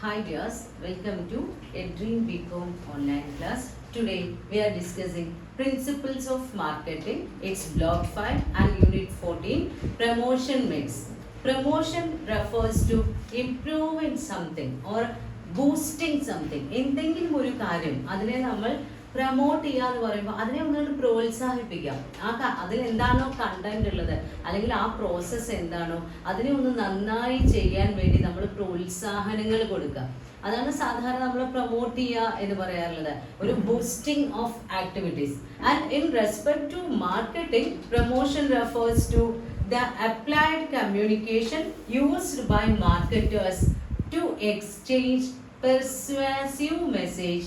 Hi dears, welcome to a Dream BCom online class. Today we are discussing Principles of Marketing. It's block 5 and unit 14, Promotion Mix. Promotion refers to improving something or boosting something. എന്തെങ്കിലും ഒരു കാര്യം അതിനെ നമ്മൾ promote ചെയ്യുക എന്ന് പറയുമ്പോൾ അതിനെ ഒന്നുകൊണ്ട് പ്രോത്സാഹിപ്പിക്കാം. അതിൽ എന്താണോ കണ്ടന്റ് ഉള്ളത് അല്ലെങ്കിൽ ആ പ്രോസസ്സ് എന്താണോ അതിനെ ഒന്ന് നന്നായി ചെയ്യാൻ വേണ്ടി നമ്മൾ പ്രോത്സാഹനങ്ങൾ കൊടുക്കുക. അതാണ് സാധാരണ നമ്മൾ പ്രൊമോട്ട് ചെയ്യുക എന്ന് പറയാറുള്ളത്, ഒരു boosting of activities. And in respect to marketing, promotion refers to the applied communication used by marketers to exchange persuasive message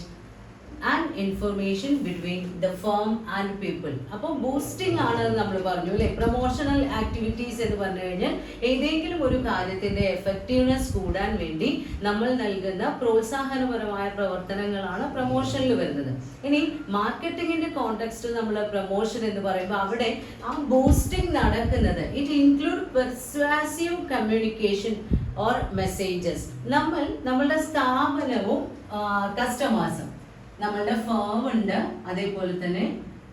and information between the firm and people. അപ്പോൾ ബൂസ്റ്റിംഗ് ആണ് നമ്മൾ പറഞ്ഞു അല്ലേ. പ്രൊമോഷണൽ ആക്ടിവിറ്റീസ് എന്ന് പറഞ്ഞു കഴിഞ്ഞാൽ ഏതെങ്കിലും ഒരു കാര്യത്തിന്റെ എഫക്റ്റീവ്നെസ് കൂടാൻ വേണ്ടി നമ്മൾ നൽകുന്ന പ്രോത്സാഹനപരമായ പ്രവർത്തനങ്ങളാണ് പ്രൊമോഷനിൽ വരുന്നത്. ഇനി മാർക്കറ്റിംഗിന്റെ കോണ്ടെക്സ്റ്റ് നമ്മൾ പ്രൊമോഷൻ എന്ന് പറയുമ്പോൾ അവിടെ ആ ബൂസ്റ്റിംഗ് നടക്കുന്നത് it include persuasive communication or messages. നമ്മളുടെ സ്ഥാപനവും കസ്റ്റമേഴ്സും, നമ്മളുടെ ഫേം ഉണ്ട്, അതേപോലെ തന്നെ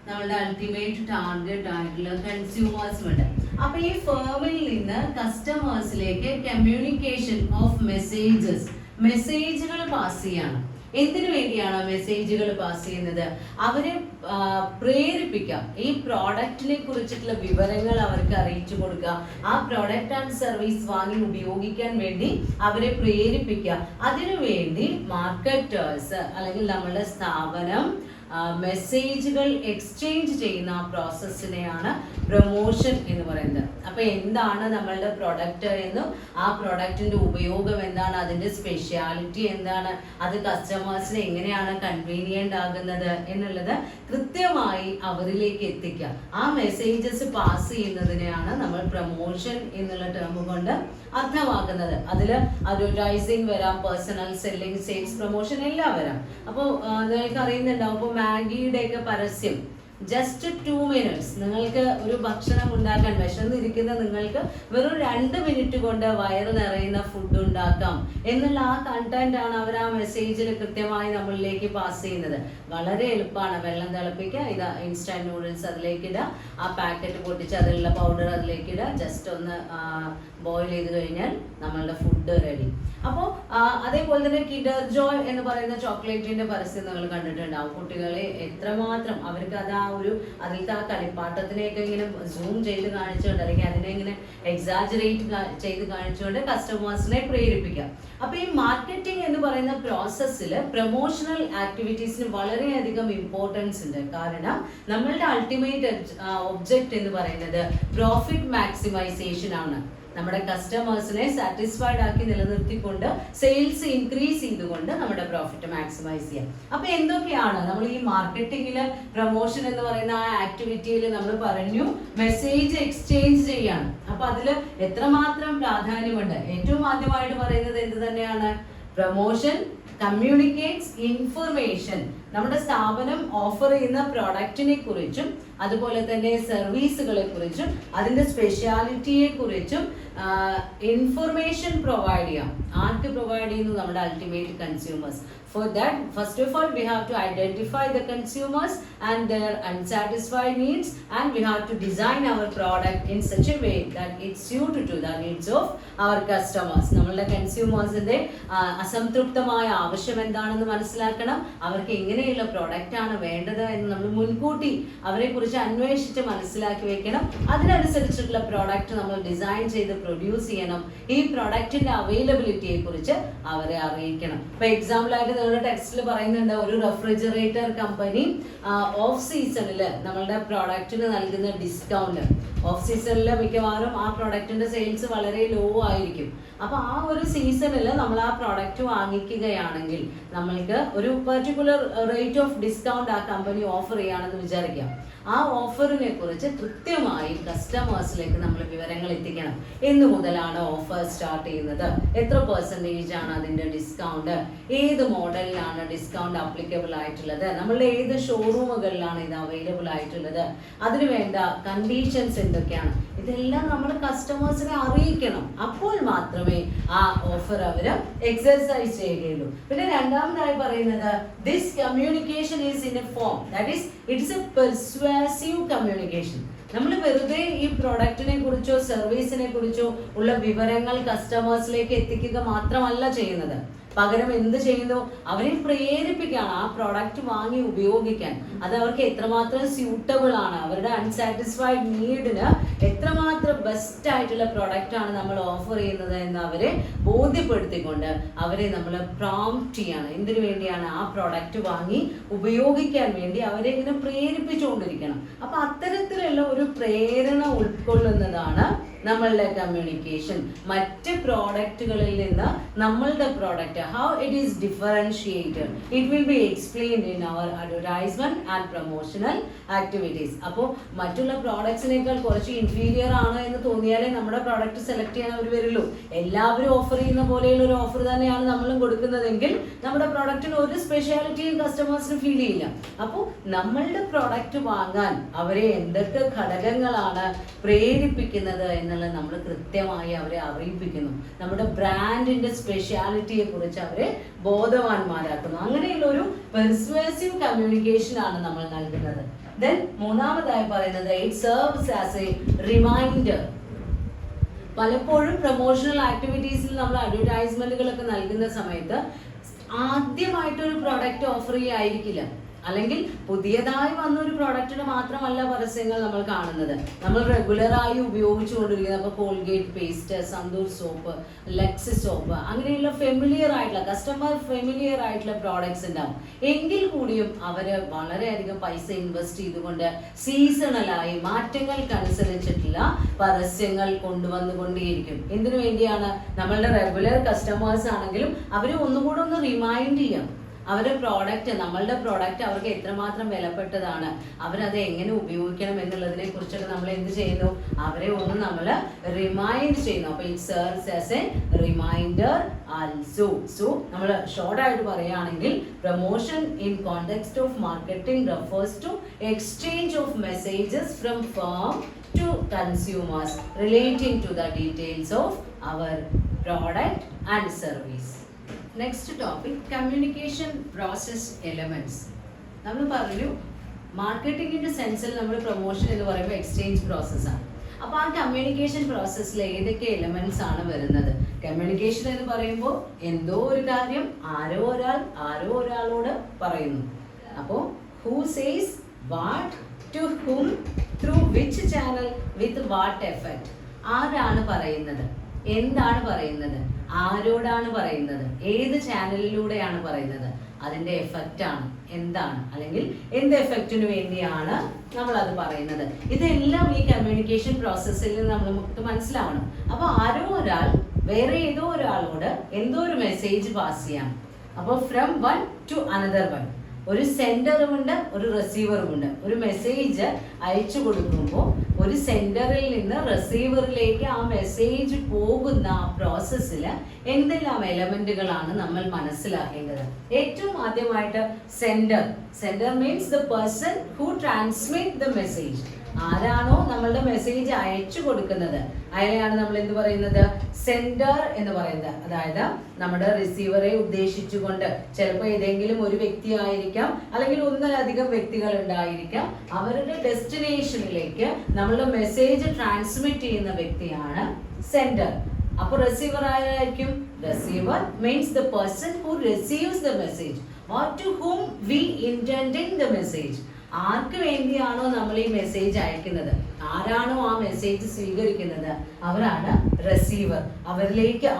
നമ്മളുടെ അൾട്ടിമേറ്റ് ടാർഗറ്റ് ആയിട്ടുള്ള കൺസ്യൂമേഴ്സും ഉണ്ട്. അപ്പൊ ഈ ഫേമിൽ നിന്ന് കസ്റ്റമേഴ്സിലേക്ക് കമ്മ്യൂണിക്കേഷൻ ഓഫ് മെസ്സേജുകൾ പാസ് ചെയ്യാണ്. എന്തിനു വേണ്ടിയാണ് മെസ്സേജുകൾ പാസ് ചെയ്യുന്നത്? അവരെ പ്രേരിപ്പിക്കാം, ഈ പ്രോഡക്റ്റിനെ കുറിച്ചിട്ടുള്ള വിവരങ്ങൾ അവർക്ക് അറിയിച്ചു കൊടുക്കുക, ആ പ്രോഡക്റ്റ് ആൻഡ് സർവീസ് വാങ്ങി ഉപയോഗിക്കാൻ വേണ്ടി അവരെ പ്രേരിപ്പിക്കുക. അതിനുവേണ്ടി മാർക്കറ്റേഴ്സ് അല്ലെങ്കിൽ നമ്മളുടെ സ്ഥാപനം മെസ്സേജുകൾ എക്സ്ചേഞ്ച് ചെയ്യുന്ന ആ പ്രോസസ്സിനെയാണ് പ്രൊമോഷൻ എന്ന് പറയുന്നത്. അപ്പൊ എന്താണ് നമ്മളുടെ പ്രൊഡക്റ്റ് എന്നും ആ പ്രൊഡക്റ്റിന്റെ ഉപയോഗം എന്താണ്, അതിന്റെ സ്പെഷ്യാലിറ്റി എന്താണ്, അത് കസ്റ്റമേഴ്സിന് എങ്ങനെയാണ് കൺവീനിയന്റ് ആകുന്നത് എന്നുള്ളത് കൃത്യമായി അവരിലേക്ക് എത്തിക്കുക. ആ മെസ്സേജസ് പാസ് ചെയ്യുന്നതിനെയാണ് നമ്മൾ പ്രൊമോഷൻ എന്നുള്ള ടേം കൊണ്ട് അർത്ഥമാക്കുന്നത്. അതിൽ അഡ്വർടൈസിങ് വരാം, പേഴ്സണൽ സെല്ലിംഗ്, സെയിൽസ് പ്രൊമോഷൻ എല്ലാം വരാം. അപ്പോൾ നിങ്ങൾക്ക് അറിയുന്നുണ്ടാവും, ഇപ്പോൾ മാഗിയുടെ ഒക്കെ പരസ്യം ജസ്റ്റ് 2 minutes, നിങ്ങൾക്ക് ഒരു ഭക്ഷണം ഉണ്ടാക്കാൻ വിശന്നിരിക്കുന്ന നിങ്ങൾക്ക് വെറും 2 minute കൊണ്ട് വയറ് നിറയുന്ന ഫുഡ് ഉണ്ടാക്കാം എന്നുള്ള ആ കണ്ടന്റ് ആണ് അവർ ആ മെസ്സേജിൽ കൃത്യമായി നമ്മളിലേക്ക് പാസ് ചെയ്യുന്നത്. വളരെ എളുപ്പമാണ്. വെള്ളം തിളപ്പിക്കുക, ഇതാ ഇൻസ്റ്റന്റ് നൂഡിൽസ് അതിലേക്ക് ഇടുക, ആ പാക്കറ്റ് പൊട്ടിച്ച് അതിലുള്ള പൗഡർ അതിലേക്ക് ഇടുക, ജസ്റ്റ് ഒന്ന് ബോയിൽ ചെയ്ത് കഴിഞ്ഞാൽ നമ്മളുടെ ഫുഡ് റെഡി. അപ്പോൾ അതേപോലെ തന്നെ കിൻഡർ ജോയ് എന്ന് പറയുന്ന ചോക്ലേറ്റിന്റെ പരസ്യം നിങ്ങൾ കണ്ടിട്ടുണ്ടാവും. കുട്ടികളെ എത്രമാത്രം അവർക്ക് അത് അതിലത്തെ ആ കളിപ്പാട്ടത്തിനെയൊക്കെ ഇങ്ങനെ സൂം ചെയ്ത് കാണിച്ചുകൊണ്ട് അല്ലെങ്കിൽ അതിനെ ഇങ്ങനെ എക്സാജറേറ്റ് ചെയ്ത് കാണിച്ചുകൊണ്ട് കസ്റ്റമേഴ്സിനെ പ്രേരിപ്പിക്കാം. അപ്പൊ ഈ മാർക്കറ്റിംഗ് എന്ന് പറയുന്ന പ്രോസസ്സിൽ പ്രൊമോഷണൽ ആക്ടിവിറ്റീസിന് വളരെയധികം ഇമ്പോർട്ടൻസ് ഉണ്ട്. കാരണം നമ്മളുടെ അൾട്ടിമേറ്റ് ഒബ്ജക്റ്റ് എന്ന് പറയുന്നത് പ്രോഫിറ്റ് മാക്സിമൈസേഷൻ ആണ്. നമ്മുടെ കസ്റ്റമേഴ്സിനെ സാറ്റിസ്ഫൈഡ് ആക്കി നിലനിർത്തിക്കൊണ്ട് സെയിൽസ് ഇൻക്രീസ് ചെയ്തുകൊണ്ട് നമ്മുടെ പ്രോഫിറ്റ് മാക്സിമൈസ് ചെയ്യാം. അപ്പൊ എന്തൊക്കെയാണ് നമ്മൾ ഈ മാർക്കറ്റിംഗില് പ്രൊമോഷൻ എന്ന് പറയുന്ന ആ ആക്ടിവിറ്റിയിൽ നമ്മൾ പറഞ്ഞു മെസ്സേജ് എക്സ്ചേഞ്ച് ചെയ്യാണ്. അപ്പൊ അതിൽ എത്രമാത്രം പ്രാധാന്യമുണ്ട്? ഏറ്റവും ആദ്യമായിട്ട് പറയുന്നത് എന്ത് തന്നെയാണ്? Promotion communicates information. നമ്മുടെ സ്ഥാപനം ഓഫർ ചെയ്യുന്ന പ്രോഡക്റ്റിനെ കുറിച്ചും അതുപോലെ തന്നെ സർവീസുകളെ കുറിച്ചും അതിന്റെ സ്പെഷ്യാലിറ്റിയെ കുറിച്ചും ഇൻഫർമേഷൻ പ്രൊവൈഡ് ചെയ്യാം. ആർക്ക് പ്രൊവൈഡ് ചെയ്യുന്നു? നമ്മുടെ ultimate consumers. For that, first of all, we have to identify the consumers and their unsatisfied needs, and we have to design our product in such a way that it's suited to the needs of our customers. നമ്മളുടെ കൺസ്യൂമേഴ്സിന്റെ അസംതൃപ്തമായ ആവശ്യം എന്താണെന്ന് മനസ്സിലാക്കണം. അവർക്ക് എങ്ങനെയുള്ള product ആണ് വേണ്ടത് എന്ന് നമ്മൾ മുൻകൂട്ടി അവരെ കുറിച്ച് അന്വേഷിച്ച് മനസ്സിലാക്കി വെക്കണം. അതിനനുസരിച്ചിട്ടുള്ള പ്രോഡക്റ്റ് നമ്മൾ ഡിസൈൻ ചെയ്ത് പ്രൊഡ്യൂസ് ചെയ്യണം. ഈ പ്രോഡക്റ്റിന്റെ അവൈലബിലിറ്റിയെ കുറിച്ച് അവരെ അറിയിക്കണം. ഇപ്പൊ എക്സാമ്പിൾ ആയിട്ട് നിങ്ങളുടെ ടെക്സ്റ്റിൽ പറയുന്നുണ്ട്, ഒരു റെഫ്രിജറേറ്റർ കമ്പനി ഓഫ് സീസണിൽ നമ്മളുടെ പ്രോഡക്റ്റിന് നൽകുന്ന ഡിസ്കൗണ്ട്. ഓഫ് സീസണിൽ മിക്കവാറും ആ പ്രോഡക്റ്റിന്റെ സെയിൽസ് വളരെ ലോ ആയിരിക്കും. അപ്പൊ ആ ഒരു സീസണിൽ നമ്മൾ ആ പ്രോഡക്റ്റ് വാങ്ങിക്കുകയാണെങ്കിൽ നമ്മൾക്ക് ഒരു പെർട്ടിക്കുലർ റേറ്റ് ഓഫ് ഡിസ്കൗണ്ട് ആ കമ്പനി ഓഫർ ചെയ്യുകയാണെന്ന് വിചാരിക്കാം. ആ ഓഫറിനെ കുറിച്ച് കൃത്യമായി കസ്റ്റമേഴ്സിലേക്ക് നമ്മൾ വിവരങ്ങൾ എത്തിക്കണം. എന്ന് മുതലാണ് ഓഫർ സ്റ്റാർട്ട് ചെയ്യുന്നത്, എത്ര പെർസെൻറ്റേജ് ആണ് അതിൻ്റെ ഡിസ്കൗണ്ട്, ഏത് മോഡലിലാണ് ഡിസ്കൗണ്ട് അപ്ലിക്കബിൾ ആയിട്ടുള്ളത്, നമ്മളുടെ ഏത് ഷോറൂമുകളിലാണ് ഇത് അവൈലബിൾ ആയിട്ടുള്ളത്, അതിന് വേണ്ട കണ്ടീഷൻസ് എന്തൊക്കെയാണ്, ഇതെല്ലാം നമ്മൾ കസ്റ്റമേഴ്സിനെ അറിയിക്കണം. അപ്പോൾ മാത്രമേ ആ ഓഫർ അവർ എക്സർസൈസ് ചെയ്യുകയുള്ളൂ. പിന്നെ രണ്ടാമതായി പറയുന്നത് this communication is in a form that is it's a persuasive communication. നമ്മൾ വെറുതെ ഈ പ്രൊഡക്റ്റിനെ കുറിച്ചോ സർവീസിനെ കുറിച്ചോ ഉള്ള വിവരങ്ങൾ കസ്റ്റമേഴ്സിലേക്ക് എത്തിക്കുക മാത്രമല്ല ചെയ്യുന്നത്. പകരം എന്ത് ചെയ്യുന്നു? അവരെ പ്രേരിപ്പിക്കുകയാണ് ആ പ്രോഡക്റ്റ് വാങ്ങി ഉപയോഗിക്കാൻ. അത് അവർക്ക് എത്രമാത്രം സ്യൂട്ടബിൾ ആണ്, അവരുടെ അൺസാറ്റിസ്ഫൈഡ് നീഡിന് എത്രമാത്രം ബെസ്റ്റ് ആയിട്ടുള്ള പ്രോഡക്റ്റ് ആണ് നമ്മൾ ഓഫർ ചെയ്യുന്നത് എന്ന് അവരെ ബോധ്യപ്പെടുത്തിക്കൊണ്ട് അവരെ നമ്മൾ പ്രോംപ്റ്റ് ചെയ്യാണ്. എന്തിനു വേണ്ടിയാണ്? ആ പ്രോഡക്റ്റ് വാങ്ങി ഉപയോഗിക്കാൻ വേണ്ടി അവരെ ഇങ്ങനെ പ്രേരിപ്പിച്ചുകൊണ്ടിരിക്കണം. അപ്പൊ അത്തരത്തിലുള്ള ഒരു പ്രേരണ ഉൾക്കൊള്ളുന്നതാണ് നമ്മളുടെ കമ്മ്യൂണിക്കേഷൻ. മറ്റ് പ്രോഡക്റ്റുകളിൽ നിന്ന് നമ്മളുടെ product how it is differentiated it will be explained in our advertisement and promotional activities. അപ്പോൾ മറ്റുള്ള പ്രോഡക്ട്സിനേക്കാൾ കുറച്ച് ഇൻഫീരിയർ ആണ് എന്ന് തോന്നിയാലേ നമ്മുടെ പ്രോഡക്റ്റ് സെലക്ട് ചെയ്യാൻ അവർ വരുള്ളൂ. എല്ലാവരും ഓഫർ ചെയ്യുന്ന പോലെയുള്ള ഒരു ഓഫർ തന്നെയാണ് നമ്മളും കൊടുക്കുന്നതെങ്കിൽ നമ്മുടെ പ്രോഡക്റ്റിന് ഒരു സ്പെഷ്യാലിറ്റിയും കസ്റ്റമേഴ്സിന് ഫീൽ ചെയ്യില്ല. അപ്പോൾ നമ്മളുടെ പ്രോഡക്റ്റ് വാങ്ങാൻ അവരെ എന്തൊക്കെ ഘടകങ്ങളാണ് പ്രേരിപ്പിക്കുന്നത് എന്നുള്ളത് നമ്മൾ കൃത്യമായി അവരെ അറിയിപ്പിക്കുന്നു. നമ്മുടെ ബ്രാൻഡിന്റെ സ്പെഷ്യാലിറ്റിയെ കുറിച്ച് അവരെ ബോധവാന്മാരാക്കുന്നു. അങ്ങനെയുള്ള ഒരു പെർസ്വേസീവ് കമ്മ്യൂണിക്കേഷൻ ആണ് നമ്മൾ നൽകുന്നത്. ദെൻ മൂന്നാമതായി പറയുന്നത് it serves as a reminder. പലപ്പോഴും പ്രൊമോഷണൽ ആക്ടിവിറ്റീസിൽ നമ്മൾ അഡ്വർടൈസ്മെന്റുകളൊക്കെ നൽകുന്ന സമയത്ത് ആദ്യമായിട്ടൊരു പ്രോഡക്റ്റ് ഓഫർ ചെയ്യായിരിക്കില്ല, അല്ലെങ്കിൽ പുതിയതായി വന്ന ഒരു പ്രോഡക്റ്റിന് മാത്രമല്ല പരസ്യങ്ങൾ നമ്മൾ കാണുന്നത്. നമ്മൾ റെഗുലറായി ഉപയോഗിച്ചുകൊണ്ടിരിക്കുന്നത് അപ്പോൾ Colgate paste, Santoor soap, Lux soap, അങ്ങനെയുള്ള ഫെമിലിയർ ആയിട്ടുള്ള കസ്റ്റമർ ഫെമിലിയർ ആയിട്ടുള്ള പ്രോഡക്ട്സ് ഉണ്ടാവും. എങ്കിൽ കൂടിയും അവര് വളരെയധികം പൈസ ഇൻവെസ്റ്റ് ചെയ്തുകൊണ്ട് സീസണലായി മാറ്റങ്ങൾക്കനുസരിച്ചിട്ടുള്ള പരസ്യങ്ങൾ കൊണ്ടുവന്നുകൊണ്ടേയിരിക്കും. എന്തിനു വേണ്ടിയാണ്? നമ്മളുടെ റെഗുലർ കസ്റ്റമേഴ്സ് ആണെങ്കിലും അവരെ ഒന്നുകൂടെ ഒന്ന് റിമൈൻഡ് ചെയ്യാം. അവരുടെ പ്രോഡക്റ്റ്, നമ്മളുടെ പ്രോഡക്റ്റ് അവർക്ക് എത്രമാത്രം വിലപ്പെട്ടതാണ്, അവരത് എങ്ങനെ ഉപയോഗിക്കണം എന്നുള്ളതിനെ കുറിച്ചൊക്കെ നമ്മൾ എന്ത് ചെയ്യുന്നു? അവരെ ഒന്ന് നമ്മൾ റിമൈൻഡ് ചെയ്യുന്നു. അപ്പൊ it serves as a reminder also. So നമ്മൾ ഷോർട്ട് ആയിട്ട് പറയുകയാണെങ്കിൽ promotion in context of marketing refers to exchange of messages from firm to consumers relating to the details of our product and service. Next topic communication process elements. നമ്മൾ പറഞ്ഞു മാർക്കറ്റിംഗിന്റെ സെൻസിൽ നമ്മൾ promotion എന്ന് പറയുമ്പോൾ exchange പ്രോസസ്സാണ്. അപ്പോൾ ആ കമ്മ്യൂണിക്കേഷൻ പ്രോസസ്സിൽ ഏതൊക്കെ എലമെന്റ്സ് ആണ് വരുന്നത്? കമ്മ്യൂണിക്കേഷൻ എന്ന് പറയുമ്പോൾ എന്തോ ഒരു കാര്യം ആരോ ഒരാളോട് പറയുന്നു. അപ്പോൾ who says what to whom through which channel with what effect. ആരാണ് പറയുന്നത്, എന്താണ് പറയുന്നത്, ആരോടാണ് പറയുന്നത്, ഏത് ചാനലിലൂടെയാണ് പറയുന്നത്, അതിന്റെ എഫക്റ്റ് ആണ് എന്താണ്, അല്ലെങ്കിൽ എന്ത് എഫക്റ്റിന് വേണ്ടിയാണ് നമ്മൾ അത് പറയുന്നത്. ഇതെല്ലാം ഈ കമ്മ്യൂണിക്കേഷൻ പ്രോസസ്സിൽ നമുക്ക് മനസ്സിലാവണം. അപ്പൊ ആരോ ഒരാൾ വേറെ ഏതോ ഒരാളോട് എന്തോ ഒരു മെസ്സേജ് പാസ് ചെയ്യാം. അപ്പോൾ from one two another one, ഒരു സെൻഡറുമുണ്ട് ഒരു റിസീവറുമുണ്ട്. ഒരു മെസ്സേജ് അയച്ചു കൊടുക്കുമ്പോൾ ഒരു സെൻഡറിൽ നിന്ന് റിസീവറിലേക്ക് ആ മെസ്സേജ് പോകുന്ന ആ പ്രോസസ്സിൽ എന്തെല്ലാം എലമെന്റുകളാണ് നമ്മൾ മനസ്സിലാക്കേണ്ടത്? ഏറ്റവും ആദ്യമായിട്ട് sender means the person who transmit the message. ആരാണോ നമ്മളുടെ മെസ്സേജ് അയച്ചു കൊടുക്കുന്നത് അയാളെയാണ് നമ്മൾ എന്ത് പറയുന്നത്? സെൻഡർ എന്ന് പറയുന്നത്. അതായത് നമ്മുടെ റിസീവറെ ഉദ്ദേശിച്ചുകൊണ്ട് ചിലപ്പോൾ ഏതെങ്കിലും ഒരു വ്യക്തി ആയിരിക്കാം, അല്ലെങ്കിൽ ഒന്നിലധികം വ്യക്തികൾ ഉണ്ടായിരിക്കാം. അവരുടെ ഡെസ്റ്റിനേഷനിലേക്ക് നമ്മളുടെ മെസ്സേജ് ട്രാൻസ്മിറ്റ് ചെയ്യുന്ന വ്യക്തിയാണ് സെൻഡർ. അപ്പൊ റിസീവർ ആരായിരിക്കും? Receiver means the person who receives the message or to whom we intending the message. ആർക്ക് വേണ്ടിയാണോ നമ്മൾ ഈ മെസ്സേജ് അയക്കുന്നത്, ആരാണോ ആ മെസ്സേജ് സ്വീകരിക്കുന്നത്, അവരാണ് റിസീവർ.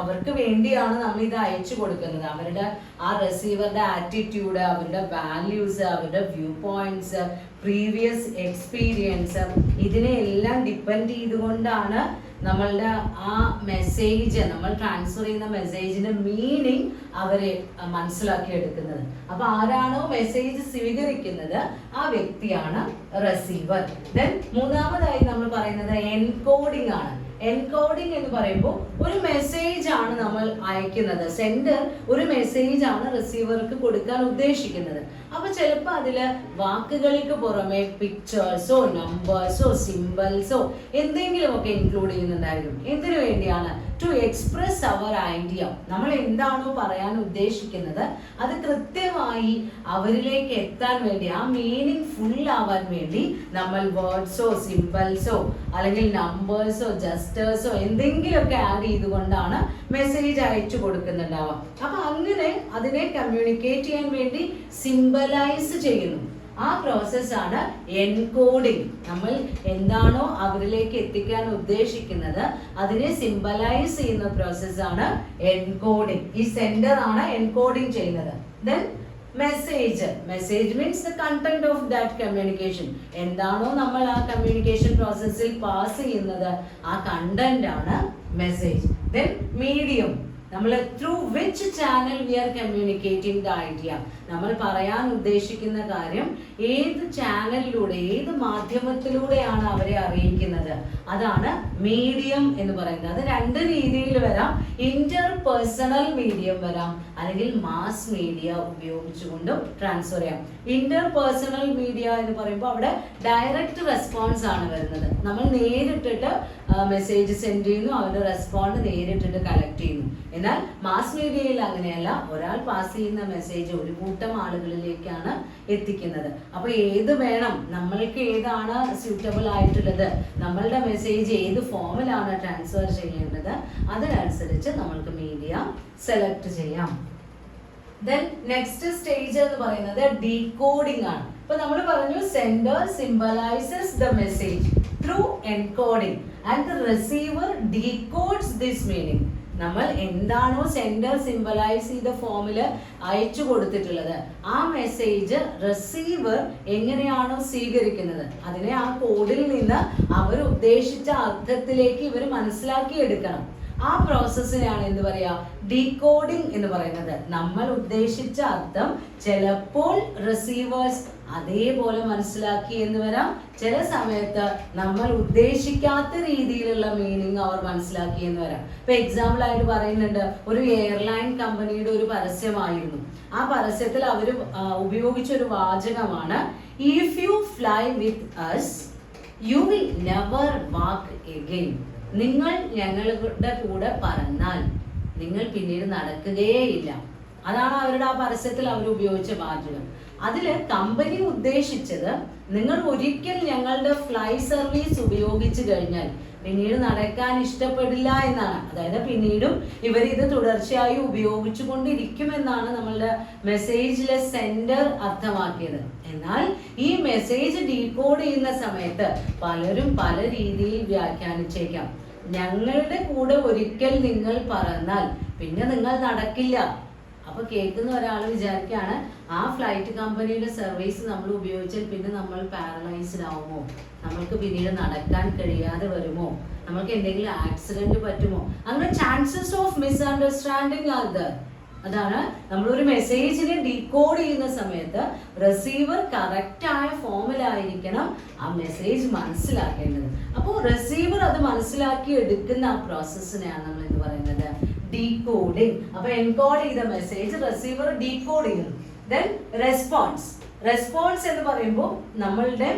അവർക്ക് വേണ്ടിയാണ് നമ്മൾ ഇത് അയച്ചു കൊടുക്കുന്നത്. അവരുടെ ആ റിസീവറുടെ ആറ്റിറ്റ്യൂഡ്, അവരുടെ വാല്യൂസ്, അവരുടെ വ്യൂ പോയിന്റ്സ്, പ്രീവിയസ് എക്സ്പീരിയൻസ്, ഇതിനെല്ലാം ഡിപ്പെൻഡ് ചെയ്തുകൊണ്ടാണ് നമ്മളുടെ ആ മെസ്സേജ്, നമ്മൾ ട്രാൻസ്ഫർ ചെയ്യുന്ന മെസ്സേജിന്റെ മീനിങ് അവരെ മനസ്സിലാക്കിയെടുക്കുന്നത്. അപ്പൊ ആരാണോ മെസ്സേജ് സ്വീകരിക്കുന്നത് ആ വ്യക്തിയാണ് റിസീവർ. ദെൻ മൂന്നാമതായി നമ്മൾ പറയുന്നത് എൻകോഡിംഗ് ആണ്. എൻകോഡിംഗ് എന്ന് പറയുമ്പോൾ ഒരു മെസ്സേജ് ആണ് നമ്മൾ അയക്കുന്നത്. സെൻഡർ ഒരു മെസ്സേജ് ആണ് റിസീവർക്ക് കൊടുക്കാൻ ഉദ്ദേശിക്കുന്നത്. അപ്പൊ ചിലപ്പോൾ അതില് വാക്കുകൾക്ക് പുറമെ പിക്ചേഴ്സോ നമ്പേഴ്സോ സിംബൽസോ എന്തെങ്കിലും ഒക്കെ ഇൻക്ലൂഡ് ചെയ്യുന്നുണ്ടായിരിക്കും. എന്തിനു വേണ്ടിയാണ്? To express our idea. നമ്മൾ എന്താണോ പറയാൻ ഉദ്ദേശിക്കുന്നത് അത് കൃത്യമായി അവരിലേക്ക് എത്താൻ വേണ്ടി, ആ മീനിങ് ഫുൾ ആവാൻ വേണ്ടി നമ്മൾ വേർഡ്സോ സിംബൽസോ അല്ലെങ്കിൽ നമ്പേഴ്സോ ജസ്റ്റേഴ്സോ എന്തെങ്കിലുമൊക്കെ ആഡ് ചെയ്തുകൊണ്ടാണ് മെസ്സേജ് അയച്ചു കൊടുക്കുന്നുണ്ടാവുക. അപ്പൊ അങ്ങനെ അതിനെ കമ്മ്യൂണിക്കേറ്റ് ചെയ്യാൻ വേണ്ടി സിംബലൈസ് ചെയ്യുന്നു. ആ പ്രോസസ്സാണ് എൻകോഡിംഗ്. നമ്മൾ എന്താണോ അവരിലേക്ക് എത്തിക്കാൻ ഉദ്ദേശിക്കുന്നത് അതിനെ സിംബലൈസ് ചെയ്യുന്ന പ്രോസസ്സാണ് എൻകോഡിംഗ്. ഈ സെൻഡർ ആണ് എൻകോഡിംഗ് ചെയ്യുന്നത്. Then message means the content of that communication. എന്താണോ നമ്മൾ ആ കമ്മ്യൂണിക്കേഷൻ പ്രോസസ്സിൽ പാസ് ചെയ്യുന്നത് ആ കണ്ടന്റ് ആണ് മെസ്സേജ്. ദെൻ മീഡിയം, നമ്മൾ through which channel we are communicating the idea. നമ്മൾ പറയാൻ ഉദ്ദേശിക്കുന്ന കാര്യം ഏത് ചാനലിലൂടെ, ഏത് മാധ്യമത്തിലൂടെയാണ് അവരെ അറിയിക്കുന്നത്, അതാണ് മീഡിയം എന്ന് പറയുന്നത്. അത് രണ്ട് രീതിയിൽ വരാം. ഇന്റർ പേഴ്സണൽ മീഡിയം വരാം, അല്ലെങ്കിൽ മാസ് മീഡിയ ഉപയോഗിച്ചുകൊണ്ടും ട്രാൻസ്ഫർ ചെയ്യാം. ഇന്റർ പേഴ്സണൽ മീഡിയ എന്ന് പറയുമ്പോൾ അവിടെ ഡയറക്റ്റ് റെസ്പോൺസ് ആണ് വരുന്നത്. നമ്മൾ നേരിട്ടിട്ട് മെസ്സേജ് സെൻഡ് ചെയ്യുന്നു, അവരുടെ റെസ്പോണ്ട് നേരിട്ടിട്ട് കളക്ട് ചെയ്യുന്നു. എന്നാൽ മാസ് മീഡിയയിൽ അങ്ങനെയല്ല. ഒരാൾ പാസ് ചെയ്യുന്ന മെസ്സേജ് ഒരു കൂട്ടം ആളുകളിലേക്കാണ് എത്തിക്കുന്നത്. അപ്പൊ ഏത് വേണം, നമ്മൾക്ക് ഏതാണ് സ്യൂട്ടബിൾ ആയിട്ടുള്ളത്, നമ്മളുടെ മെസ്സേജ് ഏത് ഫോമിലാണ് ട്രാൻസ്ഫർ ചെയ്യേണ്ടത്, അതിനനുസരിച്ച് നമ്മൾക്ക് മീഡിയ സെലക്ട് ചെയ്യാം. ദെൻ നെക്സ്റ്റ് സ്റ്റേജ് എന്ന് പറയുന്നത് ഡീകോഡിംഗ് ആണ്. ഇപ്പൊ നമ്മൾ പറഞ്ഞു sender symbolises the message through encoding and the receiver decodes this meaning. നമ്മൾ എന്താണോ സെൻഡർ സിംബലൈസ് ചെയ്ത ഫോമില് അയച്ചു കൊടുത്തിട്ടുള്ളത് ആ മെസ്സേജ് റിസീവർ എങ്ങനെയാണോ സ്വീകരിക്കുന്നത് അതിനെ ആ കോഡിൽ നിന്ന് അവർ ഉദ്ദേശിച്ച അർത്ഥത്തിലേക്ക് ഇവർ മനസ്സിലാക്കി എടുക്കണം. ആ പ്രോസസ്സിനെയാണ് എന്ത് പറയാ, ഡീകോഡിംഗ് എന്ന് പറയുന്നത്. നമ്മൾ ഉദ്ദേശിച്ച അർത്ഥം ചിലപ്പോൾ റിസീവേഴ്സ് അതേപോലെ മനസ്സിലാക്കി എന്ന് വരാം, ചില സമയത്ത് നമ്മൾ ഉദ്ദേശിക്കാത്ത രീതിയിലുള്ള മീനിങ് അവർ മനസ്സിലാക്കി എന്ന് വരാം. ഇപ്പൊ എക്സാമ്പിൾ ആയിട്ട് പറയുന്നുണ്ട്, ഒരു എയർലൈൻ കമ്പനിയുടെ ഒരു പരസ്യമായിരുന്നു. ആ പരസ്യത്തിൽ അവർ ഉപയോഗിച്ച ഒരു വാചകമാണ്, if you fly with us you will never walk again. നിങ്ങൾ ഞങ്ങളുടെ കൂടെ പറന്നാൽ നിങ്ങൾ പിന്നീട് നടക്കുകയേയില്ല. അതാണ് അവരുടെ ആ പരസ്യത്തിൽ അവർ ഉപയോഗിച്ച വാചകം. അതില് കമ്പനി ഉദ്ദേശിച്ചത് നിങ്ങൾ ഒരിക്കൽ ഞങ്ങളുടെ ഫ്ലൈ സർവീസ് ഉപയോഗിച്ചു കഴിഞ്ഞാൽ പിന്നീട് നടക്കാൻ ഇഷ്ടപ്പെടില്ല എന്നാണ്. അതായത് പിന്നീടും ഇവർ ഇത് തുടർച്ചയായി ഉപയോഗിച്ചു കൊണ്ടിരിക്കുമെന്നാണ് നമ്മളുടെ മെസ്സേജിലെ സെൻഡർ അർത്ഥമാക്കിയത്. എന്നാൽ ഈ മെസ്സേജ് ഡീകോഡ് ചെയ്യുന്ന സമയത്ത് പലരും പല രീതിയിൽ വ്യാഖ്യാനിച്ചേക്കാം. ഞങ്ങളുടെ കൂടെ ഒരിക്കൽ നിങ്ങൾ പറന്നാൽ പിന്നെ നിങ്ങൾ നടക്കില്ല. അപ്പൊ കേൾക്കുന്ന ഒരാൾ വിചാരിക്കുകയാണ് ആ ഫ്ലൈറ്റ് കമ്പനിയുടെ സർവീസ് നമ്മൾ ഉപയോഗിച്ചാൽ പിന്നെ നമ്മൾ പാരലൈസ്ഡ് ആവുമോ, നമ്മൾക്ക് പിന്നീട് നടക്കാൻ കഴിയാതെ വരുമോ, നമുക്ക് എന്തെങ്കിലും ആക്സിഡന്റ് പറ്റുമോ, അങ്ങനെ chances of misunderstanding are there. അതാണ് നമ്മളൊരു മെസ്സേജിനെ ഡീകോഡ് ചെയ്യുന്ന സമയത്ത് റിസീവർ കറക്റ്റ് ആയ ഫോമിലായിരിക്കണം ആ മെസ്സേജ് മനസ്സിലാക്കേണ്ടത്. അപ്പോൾ റിസീവർ അത് മനസ്സിലാക്കി എടുക്കുന്ന ആ പ്രോസസ്സിനെയാണ് നമ്മൾ എന്ന് പറയുന്നത് ഡീകോഡിംഗ്. അപ്പൊ എൻകോഡ് ചെയ്ത മെസ്സേജ് റിസീവർ ഡീകോഡ് ചെയ്യുന്നു. ദെൻ റെസ്പോൺസ് എന്ന് പറയുമ്പോൾ നമ്മളുടെ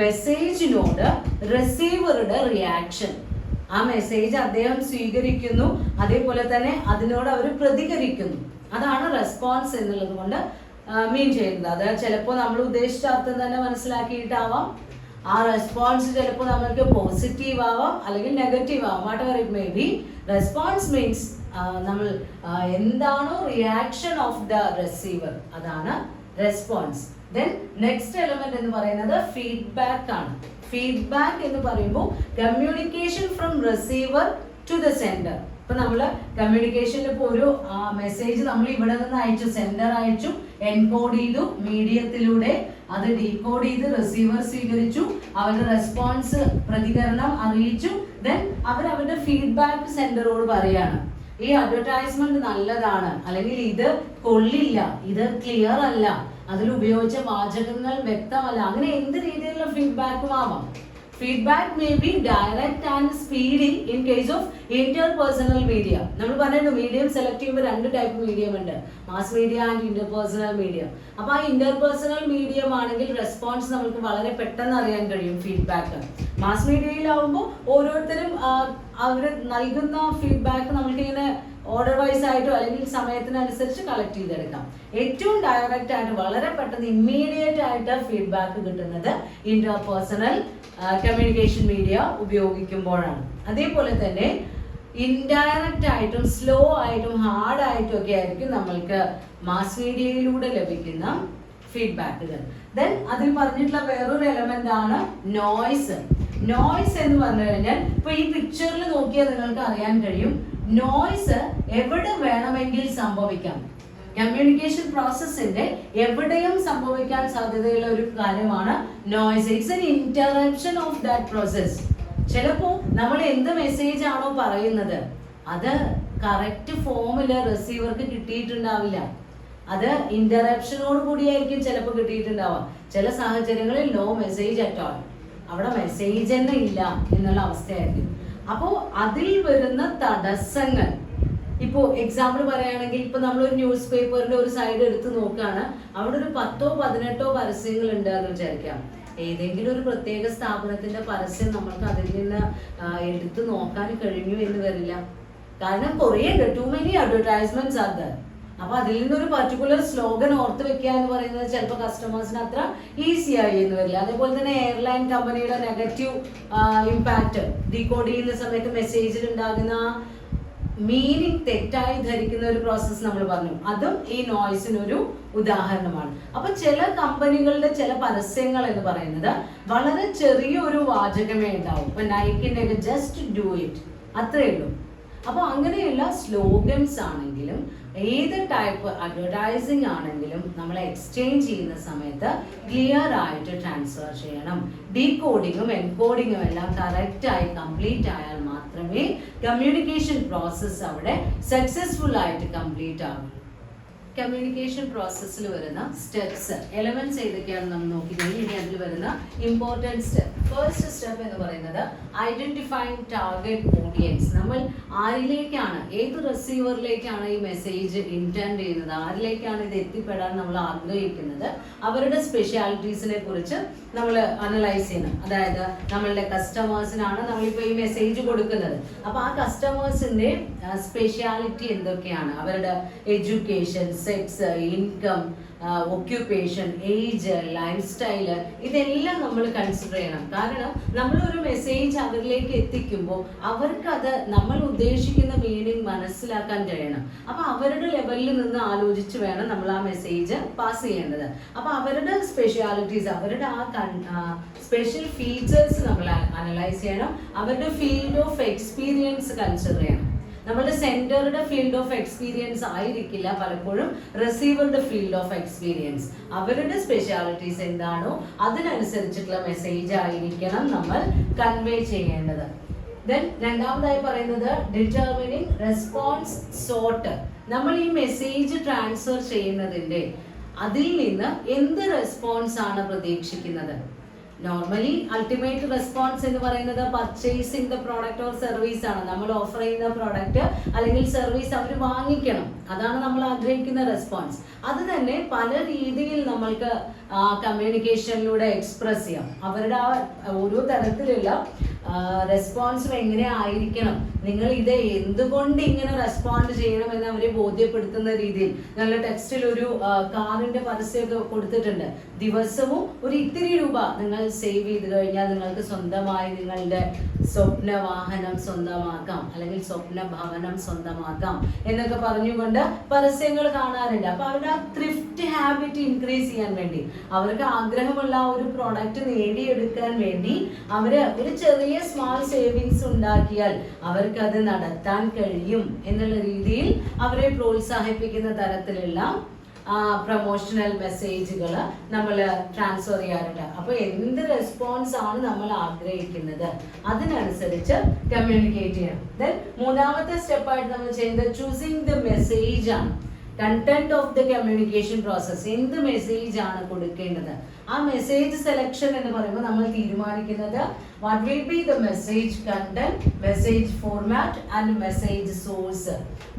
മെസ്സേജിനോട് റിസീവറുടെ റിയാക്ഷൻ, ആ മെസ്സേജ് അദ്ദേഹം സ്വീകരിക്കുന്നു, അതേപോലെ തന്നെ അതിനോട് അവർ പ്രതികരിക്കുന്നു. അതാണ് റെസ്പോൺസ് എന്നുള്ളത് കൊണ്ട് മീൻ ചെയ്യുന്നത്. അത് ചിലപ്പോൾ നമ്മൾ ഉദ്ദേശിച്ച അർത്ഥം തന്നെ മനസ്സിലാക്കിയിട്ടാവാം. ആ റെസ്പോൺസ് ചിലപ്പോൾ നമ്മൾക്ക് പോസിറ്റീവ് ആവാം അല്ലെങ്കിൽ നെഗറ്റീവ് ആവാം, whatever it may be. Response means നമ്മൾ എന്താണോ റിയാക്ഷൻ ഓഫ് ദ റിസീവർ, അതാണ് റെസ്പോൺസ്. ദെൻ നെക്സ്റ്റ് എലമെന്റ് എന്ന് പറയുന്നത് ഫീഡ്ബാക്ക് ആണ്. ഫീഡ്ബാക്ക് എന്ന് പറയുമ്പോൾ communication from receiver to the sender. ഇപ്പൊ നമ്മള് കമ്മ്യൂണിക്കേഷനിൽ ഇപ്പോൾ ഒരു മെസ്സേജ് നമ്മൾ ഇവിടെ നിന്ന് അയച്ചു, സെൻഡർ അയച്ചു, എൻകോഡ് ചെയ്തു, മീഡിയത്തിലൂടെ അത് ഡീകോഡ് ചെയ്ത് റിസീവർ സ്വീകരിച്ചു, അവരുടെ റെസ്പോൺസ് പ്രതികരണം അറിയിച്ചു. ദെൻ അവരുടെ ഫീഡ്ബാക്ക് സെൻഡറോട് പറയാണ്, ഈ അഡ്വർടൈസ്മെന്റ് നല്ലതാണ്, അല്ലെങ്കിൽ ഇത് കൊള്ളില്ല, ഇത് ക്ലിയർ അല്ല, അതിൽ ഉപയോഗിച്ച വാചകങ്ങൾ വ്യക്തമല്ല, അങ്ങനെ എന്ത് രീതിയിലുള്ള ഫീഡ്ബാക്കും ആവാം. Feedback may be direct and speedy in case of interpersonal media. നമ്മൾ പറഞ്ഞു മീഡിയം സെലക്ട് ചെയ്യുമ്പോൾ 2 ടൈപ്പ് മീഡിയം ഉണ്ട്, mass media and interpersonal medium. അപ്പൊ ആ ഇന്റർപേഴ്സണൽ മീഡിയം ആണെങ്കിൽ റെസ്പോൺസ് നമുക്ക് വളരെ പെട്ടെന്ന് അറിയാൻ കഴിയും ഫീഡ്ബാക്ക്. മാസ് മീഡിയയിലാവുമ്പോൾ ഓരോരുത്തരും അവർ നൽകുന്ന ഫീഡ്ബാക്ക് നമുക്ക് ഇങ്ങനെ ഓർഡർ വൈസ് ആയിട്ടോ അല്ലെങ്കിൽ സമയത്തിനനുസരിച്ച് കളക്ട് ചെയ്തെടുക്കാം. ഏറ്റവും ഡയറക്റ്റ് ആയിട്ട് വളരെ പെട്ടെന്ന് ഇമ്മീഡിയറ്റ് ആയിട്ട് ഫീഡ്ബാക്ക് കിട്ടുന്നത് ഇന്റർപേഴ്സണൽ കമ്മ്യൂണിക്കേഷൻ മീഡിയ ഉപയോഗിക്കുമ്പോഴാണ്. അതേപോലെ തന്നെ ഇൻഡയറക്റ്റ് ആയിട്ടും സ്ലോ ആയിട്ടും ഹാർഡ് ആയിട്ടും ഒക്കെ ആയിരിക്കും നമ്മൾക്ക് മാസ് മീഡിയയിലൂടെ ലഭിക്കുന്ന ഫീഡ്ബാക്കുകൾ. ദെൻ അതിൽ പറഞ്ഞിട്ടുള്ള വേറൊരു എലമെന്റ് ആണ് നോയ്സ്. നോയ്സ് എന്ന് പറഞ്ഞു കഴിഞ്ഞാൽ ഇപ്പൊ ഈ പിക്ചറിൽ നോക്കിയാൽ നിങ്ങൾക്ക് അറിയാൻ കഴിയും, നോയ്സ് എവിടെ വേണമെങ്കിൽ സംഭവിക്കാം. കമ്മ്യൂണിക്കേഷൻ പ്രോസസ്സിന്റെ എവിടെയും സംഭവിക്കാൻ സാധ്യതയുള്ള ഒരു കാര്യമാണ് noise. It's an interruption of that process. ചിലപ്പോൾ നമ്മൾ എന്ത് മെസ്സേജ് ആണോ പറയുന്നത് അത് കറക്റ്റ് ഫോമില് റിസീവർക്ക് കിട്ടിയിട്ടുണ്ടാവില്ല. അത് ഇന്ററപ്ഷനോട് കൂടിയായിരിക്കും ചിലപ്പോൾ കിട്ടിയിട്ടുണ്ടാവുക. ചില സാഹചര്യങ്ങളിൽ നോ മെസ്സേജ് അറ്റ് ഓൾ, അവിടെ മെസ്സേജ് തന്നെ ഇല്ല എന്നുള്ള അവസ്ഥയായിരിക്കും. അപ്പോൾ അതിൽ വരുന്ന തടസ്സങ്ങൾ, ഇപ്പോൾ എക്സാമ്പിൾ പറയുകയാണെങ്കിൽ ഇപ്പൊ നമ്മളൊരു ന്യൂസ് പേപ്പറിന്റെ ഒരു സൈഡ് എടുത്ത് നോക്കുകയാണ്, അവിടെ ഒരു 10-18 പരസ്യങ്ങൾ ഉണ്ട് എന്ന് വിചാരിക്കാം. ഏതെങ്കിലും ഒരു പ്രത്യേക സ്ഥാപനത്തിന്റെ പരസ്യം നമ്മൾക്ക് അതിൽ നിന്ന് എടുത്തു നോക്കാൻ കഴിഞ്ഞു എന്ന് വരില്ല. കാരണം കുറേ ഉണ്ട്, too many advertisements are there. അപ്പൊ അതിൽ നിന്നൊരു പർട്ടിക്കുലർ സ്ലോഗൻ ഓർത്ത് വെക്കുക എന്ന് പറയുന്നത് ചിലപ്പോൾ കസ്റ്റമേഴ്സിന് അത്ര ഈസി ആയി എന്ന് വരില്ല. അതേപോലെ തന്നെ എയർലൈൻ കമ്പനിയുടെ നെഗറ്റീവ് ഇമ്പാക്ട് ഡീകോഡ് ചെയ്യുന്ന സമയത്ത് മെസ്സേജിൽ ഉണ്ടാകുന്ന മീനിങ് തെറ്റായി ധരിക്കുന്ന ഒരു പ്രോസസ്സ് നമ്മൾ പറഞ്ഞു, അതും ഈ നോയ്സിനൊരു ഉദാഹരണമാണ്. അപ്പൊ ചില കമ്പനികളുടെ ചില പരസ്യങ്ങൾ എന്ന് പറയുന്നത് വളരെ ചെറിയൊരു വാചകമേ ഉണ്ടാവും. ഇപ്പൊ നൈക്കിന്റെ ജസ്റ്റ് ഡു ഇറ്റ്, അത്രേ ഉള്ളൂ. അപ്പൊ അങ്ങനെയുള്ള സ്ലോഗൻസ് ആണെങ്കിലും ഏത് ടൈപ്പ് അഡ്വർടൈസിങ് ആണെങ്കിലും നമ്മൾ എക്സ്ചേഞ്ച് ചെയ്യുന്ന സമയത്ത് ക്ലിയർ ആയിട്ട് ട്രാൻസ്ഫർ ചെയ്യണം. ഡീകോഡിങ്ങും എൻകോഡിങ്ങും എല്ലാം കറക്റ്റ് ആയി കംപ്ലീറ്റ് ആയാൽ മാത്രമേ കമ്മ്യൂണിക്കേഷൻ പ്രോസസ്സ് അവിടെ സക്സസ്ഫുൾ ആയിട്ട് കംപ്ലീറ്റ് ആകും. കമ്മ്യൂണിക്കേഷൻ പ്രോസസ്സിൽ വരുന്ന സ്റ്റെപ്സ്, എലമെന്റ്സ് ഏതൊക്കെയാണെന്ന് നമ്മൾ നോക്കിക്കഴിഞ്ഞാൽ ഇനി അതിൽ വരുന്ന ഇമ്പോർട്ടൻറ്റ് സ്റ്റെപ്പ്. ഫസ്റ്റ് സ്റ്റെപ്പ് എന്ന് പറയുന്നത് ഐഡന്റിഫൈങ് ടാർഗറ്റ് ഓഡിയൻസ്. നമ്മൾ ആരിലേക്കാണ്, ഏത് റിസീവറിലേക്കാണ് ഈ മെസ്സേജ് ഇന്റൻഡ് ചെയ്യുന്നത്, ആരിലേക്കാണ് ഇത് എത്തിപ്പെടാൻ നമ്മൾ ആഗ്രഹിക്കുന്നത്, അവരുടെ സ്പെഷ്യാലിറ്റീസിനെ കുറിച്ച് നമ്മൾ അനലൈസ് ചെയ്യണം. അതായത് നമ്മളുടെ കസ്റ്റമേഴ്സിനാണ് നമ്മളിപ്പോൾ ഈ മെസ്സേജ് കൊടുക്കുന്നത്. അപ്പോൾ ആ കസ്റ്റമേഴ്സിന്റെ സ്പെഷ്യാലിറ്റി എന്തൊക്കെയാണ്, അവരുടെ education, sex, income, occupation, age, life style, ഇതെല്ലാം നമ്മൾ കൺസിഡർ ചെയ്യണം. കാരണം നമ്മളൊരു മെസ്സേജ് അവരിലേക്ക് എത്തിക്കുമ്പോൾ അവർക്കത് നമ്മൾ ഉദ്ദേശിക്കുന്ന മീനിങ് മനസ്സിലാക്കാൻ കഴിയണം. അപ്പൊ അവരുടെ ലെവലിൽ നിന്ന് ആലോചിച്ച് വേണം നമ്മൾ ആ മെസ്സേജ് പാസ് ചെയ്യേണ്ടത്. അപ്പൊ അവരുടെ സ്പെഷ്യാലിറ്റീസ്, അവരുടെ ആ സ്പെഷ്യൽ ഫീച്ചേഴ്സ് നമ്മൾ അനലൈസ് ചെയ്യണം. അവരുടെ ഫീൽഡ് ഓഫ് എക്സ്പീരിയൻസ് കൺസിഡർ ചെയ്യണം. നമ്മളുടെ സെന്ററുടെ ഫീൽഡ് ഓഫ് എക്സ്പീരിയൻസ് ആയിരിക്കില്ല പലപ്പോഴും റിസീവറുടെ ഫീൽഡ് ഓഫ് എക്സ്പീരിയൻസ്. അവരുടെ സ്പെഷ്യാലിറ്റീസ് എന്താണോ അതിനനുസരിച്ചിട്ടുള്ള മെസ്സേജ് ആയിരിക്കണം നമ്മൾ കൺവേ ചെയ്യേണ്ടത്. ദെൻ രണ്ടാമതായി പറയുന്നത് ഡിറ്റർമിനിങ് റെസ്പോൺസ് സോർട്ട്. നമ്മൾ ഈ മെസ്സേജ് ട്രാൻസ്ഫർ ചെയ്യുന്നതിന്റെ അതിൽ നിന്ന് എന്ത് റെസ്പോൺസ് ആണ് പ്രതീക്ഷിക്കുന്നത്. നോർമലി അൾട്ടിമേറ്റ് റെസ്പോൺസ് എന്ന് പറയുന്നത് purchasing the product or service ആണ്. നമ്മൾ ഓഫർ ചെയ്യുന്ന പ്രോഡക്റ്റ് അല്ലെങ്കിൽ സർവീസ് അവർ വാങ്ങിക്കണം, അതാണ് നമ്മൾ ആഗ്രഹിക്കുന്ന റെസ്പോൺസ്. അത് തന്നെ പല രീതിയിൽ നമ്മൾക്ക് കമ്മ്യൂണിക്കേഷനിലൂടെ എക്സ്പ്രസ് ചെയ്യാം. അവരുടെ ആ ഓരോ തരത്തിലുള്ള റെസ്പോൺസും എങ്ങനെ ആയിരിക്കണം, നിങ്ങൾ ഇത് എന്തുകൊണ്ട് ഇങ്ങനെ റെസ്പോണ്ട് ചെയ്യണം എന്ന് അവരെ ബോധ്യപ്പെടുത്തുന്ന രീതിയിൽ. നല്ല ടെക്സ്റ്റിൽ ഒരു കാറിന്റെ പരസ്യമൊക്കെ കൊടുത്തിട്ടുണ്ട്. ദിവസവും ഒരു ഇത്തിരി രൂപ നിങ്ങൾ സേവ് ചെയ്ത് കഴിഞ്ഞാൽ നിങ്ങൾക്ക് സ്വന്തമായി നിങ്ങളുടെ സ്വപ്ന വാഹനം സ്വന്തമാക്കാം, അല്ലെങ്കിൽ സ്വപ്ന ഭവനം സ്വന്തമാക്കാം എന്നൊക്കെ പറഞ്ഞുകൊണ്ട് പരസ്യങ്ങൾ കാണാറുണ്ട്. അപ്പൊ അവരുടെ ആ ത്രിഫ്റ്റ് ഹാബിറ്റ് ഇൻക്രീസ് ചെയ്യാൻ വേണ്ടി, അവർക്ക് ആഗ്രഹമുള്ള ഒരു പ്രോഡക്റ്റ് നേടിയെടുക്കാൻ വേണ്ടി അവര് ഒരു ചെറിയ സ്മാൾ സേവിങ്സ് ഉണ്ടാക്കിയാൽ അവർക്ക് അത് നടത്താൻ കഴിയും എന്നുള്ള രീതിയിൽ അവരെ പ്രോത്സാഹിപ്പിക്കുന്ന തരത്തിലുള്ള പ്രൊമോഷണൽ മെസ്സേജുകൾ നമ്മൾ ട്രാൻസ്ഫർ ചെയ്യാറുണ്ട്. അപ്പോൾ എന്ത് റെസ്പോൺസ് ആണ് നമ്മൾ ആഗ്രഹിക്കുന്നത് അതിനനുസരിച്ച് കമ്മ്യൂണിക്കേറ്റ് ചെയ്യണം. ദെൻ മൂന്നാമത്തെ സ്റ്റെപ്പായിട്ട് നമ്മൾ ചെയ്യുന്നത് ചൂസിങ് ദ മെസ്സേജ് ആണ്. Content of the communication process, എന്ത് മെസ്സേജ് ആണ് കൊടുക്കേണ്ടത്. ആ മെസ്സേജ് സെലക്ഷൻ എന്ന് പറയുമ്പോൾ നമ്മൾ തീരുമാനിക്കുന്നത് What will be the message content, message format and message source?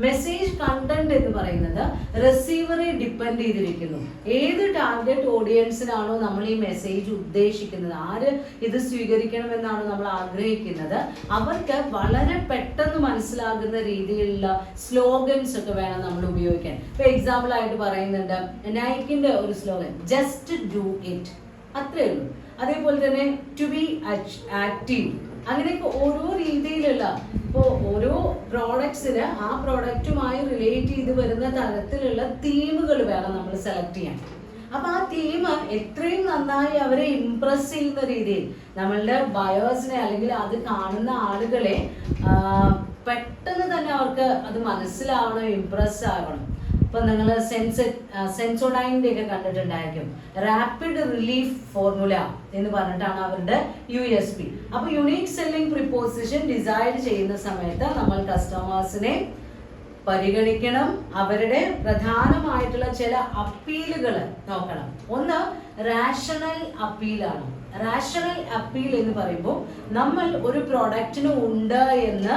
Message content എന്ന് പറയുന്നത് റിസീവറെ ഡിപ്പെൻഡ് ചെയ്തിരിക്കുന്നു. ഏത് ടാർഗറ്റ് ഓഡിയൻസിനാണോ നമ്മൾ ഈ മെസ്സേജ് ഉദ്ദേശിക്കുന്നത്, ആര് ഇത് സ്വീകരിക്കണമെന്നാണോ നമ്മൾ ആഗ്രഹിക്കുന്നത്, അവർക്ക് വളരെ പെട്ടെന്ന് മനസ്സിലാകുന്ന രീതിയിലുള്ള സ്ലോഗൻസ് ഒക്കെ വേണം നമ്മൾ ഉപയോഗിക്കാൻ. ഇപ്പൊ എക്സാമ്പിൾ ആയിട്ട് പറയുന്നുണ്ട്, നൈക്കിന്റെ ഒരു സ്ലോഗൻ ജസ്റ്റ് ഡു ഇറ്റ്, അത്രേ ഉള്ളൂ. അതേപോലെ തന്നെ ടു ബി ആക്റ്റീവ്, അങ്ങനെയൊക്കെ ഓരോ രീതിയിലുള്ള, ഇപ്പോൾ ഓരോ പ്രോഡക്ട്സിന് ആ പ്രോഡക്റ്റുമായി റിലേറ്റ് ചെയ്ത് വരുന്ന തരത്തിലുള്ള തീമുകൾ വേണം നമ്മൾ സെലക്ട് ചെയ്യാൻ. അപ്പൊ ആ തീം എത്രയും നന്നായി അവരെ ഇംപ്രസ് ചെയ്യുന്ന രീതിയിൽ നമ്മളുടെ ബയേഴ്സിനെ അല്ലെങ്കിൽ അത് കാണുന്ന ആളുകളെ പെട്ടെന്ന് തന്നെ അവർക്ക് അത് മനസ്സിലാവണം, ഇംപ്രസ് ആവണം. ഇപ്പൊ നിങ്ങൾ സെൻസോഡൈൻ്റെ ഒക്കെ കണ്ടിട്ടുണ്ടായിരിക്കും. റാപ്പിഡ് റിലീഫ് ഫോർമുല എന്ന് പറഞ്ഞിട്ടാണ് അവരുടെ USP. അപ്പൊ യുണീക് സെല്ലിംഗ് പ്രിപ്പോസിഷൻ ഡിസൈഡ് ചെയ്യുന്ന സമയത്ത് നമ്മൾ കസ്റ്റമേഴ്സിനെ പരിഗണിക്കണം. അവരുടെ പ്രധാനമായിട്ടുള്ള ചില അപ്പീലുകൾ നോക്കണം. ഒന്ന് റാഷണൽ അപ്പീലാണ്. റാഷണൽ അപ്പീൽ എന്ന് പറയുമ്പോൾ നമ്മൾ ഒരു പ്രോഡക്റ്റിന് ഉണ്ട് എന്ന്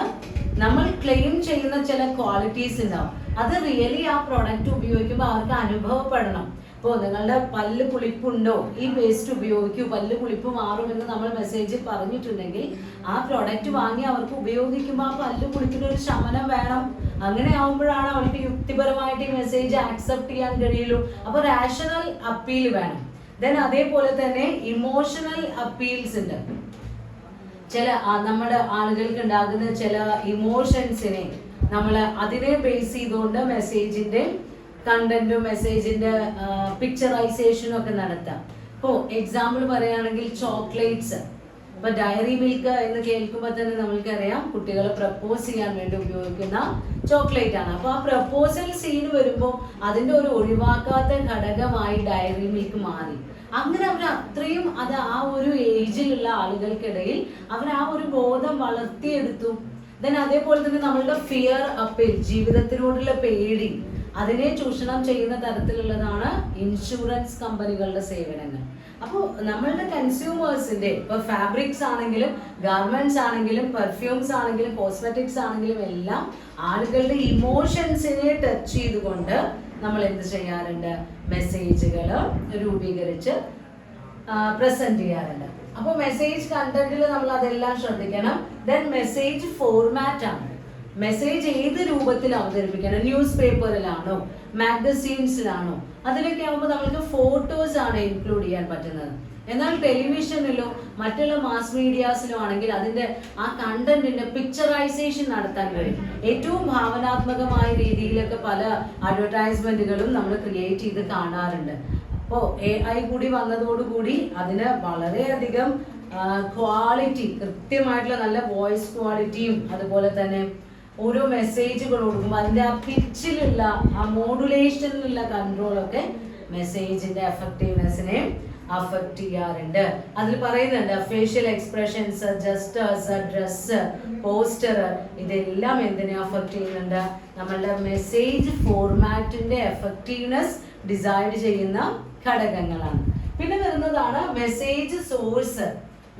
നമ്മൾ ക്ലെയിം ചെയ്യുന്ന ചില ക്വാളിറ്റീസ് ഉണ്ടാവും. അത് റിയലി ആ പ്രോഡക്റ്റ് ഉപയോഗിക്കുമ്പോൾ അവർക്ക് അനുഭവപ്പെടണം. ഇപ്പോൾ നിങ്ങളുടെ പല്ല് പുളിപ്പുണ്ടോ, ഈ പേസ്റ്റ് ഉപയോഗിക്കൂ, പല്ല് പുളിപ്പ് മാറുമെന്ന് നമ്മൾ മെസ്സേജിൽ പറഞ്ഞിട്ടുണ്ടെങ്കിൽ ആ പ്രോഡക്റ്റ് വാങ്ങി അവർക്ക് ഉപയോഗിക്കുമ്പോൾ ആ പല്ല് പുളിപ്പിന് ഒരു ശമനം വേണം. അങ്ങനെ ആവുമ്പോഴാണ് അവർക്ക് യുക്തിപരമായിട്ട് ഈ മെസ്സേജ് ആക്സെപ്റ്റ് ചെയ്യാൻ കഴിയുള്ളൂ. അപ്പോൾ റാഷണൽ അപ്പീൽ വേണം. ദെൻ അതേപോലെ തന്നെ ഇമോഷണൽ അപ്പീൽസ് ഉണ്ട്. ചില നമ്മുടെ ആളുകൾക്ക് ഉണ്ടാകുന്ന ചില ഇമോഷൻസിനെ നമ്മൾ അതിനെ ബേസ് ചെയ്തുകൊണ്ട് മെസ്സേജിന്റെ കണ്ടന്റും മെസ്സേജിന്റെ പിക്ചറൈസേഷനും ഒക്കെ നടത്താം. ഇപ്പോൾ എക്സാമ്പിൾ പറയുകയാണെങ്കിൽ ചോക്ലേറ്റ്സ്, ഇപ്പൊ ഡയറി മിൽക്ക് എന്ന് കേൾക്കുമ്പോൾ തന്നെ നമ്മൾക്കറിയാം കുട്ടികളെ പ്രപ്പോസ് ചെയ്യാൻ വേണ്ടി ഉപയോഗിക്കുന്ന ചോക്ലേറ്റ് ആണ്. അപ്പൊ ആ പ്രപ്പോസൽ സീൻ വരുമ്പോൾ അതിന്റെ ഒരു ഒഴിവാക്കാത്ത ഘടകമായി ഡയറി മിൽക്ക് മാറി. അങ്ങനെ അവർ അത്രയും അത് ആ ഒരു ഏജിലുള്ള ആളുകൾക്കിടയിൽ അവർ ആ ഒരു ബോധം വളർത്തിയെടുത്തു. ദെൻ അതേപോലെ തന്നെ നമ്മളുടെ ഫിയർ അപ്പീൽ, ജീവിതത്തിനോടുള്ള പേടി, അതിനെ ചൂഷണം ചെയ്യുന്ന തരത്തിലുള്ളതാണ് ഇൻഷുറൻസ് കമ്പനികളുടെ സേവനങ്ങൾ. അപ്പോൾ നമ്മളുടെ കൺസ്യൂമേഴ്സിന്റെ ഇപ്പൊ ഫാബ്രിക്സ് ആണെങ്കിലും ഗാർമെന്റ്സ് ആണെങ്കിലും പെർഫ്യൂംസ് ആണെങ്കിലും കോസ്മെറ്റിക്സ് ആണെങ്കിലും എല്ലാം ആളുകളുടെ ഇമോഷൻസിനെ ടച്ച് ചെയ്തുകൊണ്ട് നമ്മൾ എന്ത് ചെയ്യാറുണ്ട്, മെസ്സേജുകൾ രൂപീകരിച്ച് പ്രസന്റ് ചെയ്യാറുണ്ട്. അപ്പോൾ മെസ്സേജ് കണ്ടന്റിൽ നമ്മൾ അതെല്ലാം ശ്രദ്ധിക്കണം. ദെൻ മെസ്സേജ് ഫോർമാറ്റ് ആണ്. മെസ്സേജ് ഏത് രൂപത്തിൽ അവതരിപ്പിക്കണം, ന്യൂസ് പേപ്പറിലാണോ മാഗസീൻസിലാണോ, അതിലൊക്കെ ആകുമ്പോൾ നമുക്ക് ഫോട്ടോസ് ആണ് ഇൻക്ലൂഡ് ചെയ്യാൻ പറ്റുന്നത്. എന്നാൽ ടെലിവിഷനിലോ മറ്റുള്ള മാസ് മീഡിയാസിലോ ആണെങ്കിൽ അതിന്റെ ആ കണ്ടന്റിന്റെ പിക്ചറൈസേഷൻ നടത്താൻ കഴിയും. ഏറ്റവും ഭാവനാത്മകമായ രീതിയിലൊക്കെ പല അഡ്വർടൈസ്മെന്റുകളും നമ്മൾ ക്രിയേറ്റ് ചെയ്ത് കാണാറുണ്ട്. അപ്പോൾ AI കൂടി വന്നതോടുകൂടി അതിന് വളരെയധികം ക്വാളിറ്റി, കൃത്യമായിട്ടുള്ള നല്ല വോയിസ് ക്വാളിറ്റിയും അതുപോലെ തന്നെ ഓരോ മെസ്സേജുകൾ കൊടുക്കുമ്പോൾ അതിന്റെ ആ പിച്ചിലുള്ള ആ മോഡുലേഷനിലുള്ള കൺട്രോളൊക്കെ മെസ്സേജിന്റെ എഫക്റ്റീവ്നെസ്സിനെ അഫക്ട് ചെയ്യാറുണ്ട്. അതിൽ പറയുന്നുണ്ട് facial expressions, gestures, dress, poster, ഇതെല്ലാം എന്തിനെ അഫക്ട് ചെയ്യുന്നുണ്ട്, നമ്മളുടെ മെസ്സേജ് ഫോർമാറ്റിന്റെ എഫക്റ്റീവ്നെസ് ഡിസൈഡ് ചെയ്യുന്ന ഘടകങ്ങളാണ്. പിന്നെ വരുന്നതാണ് മെസ്സേജ് സോഴ്സ്.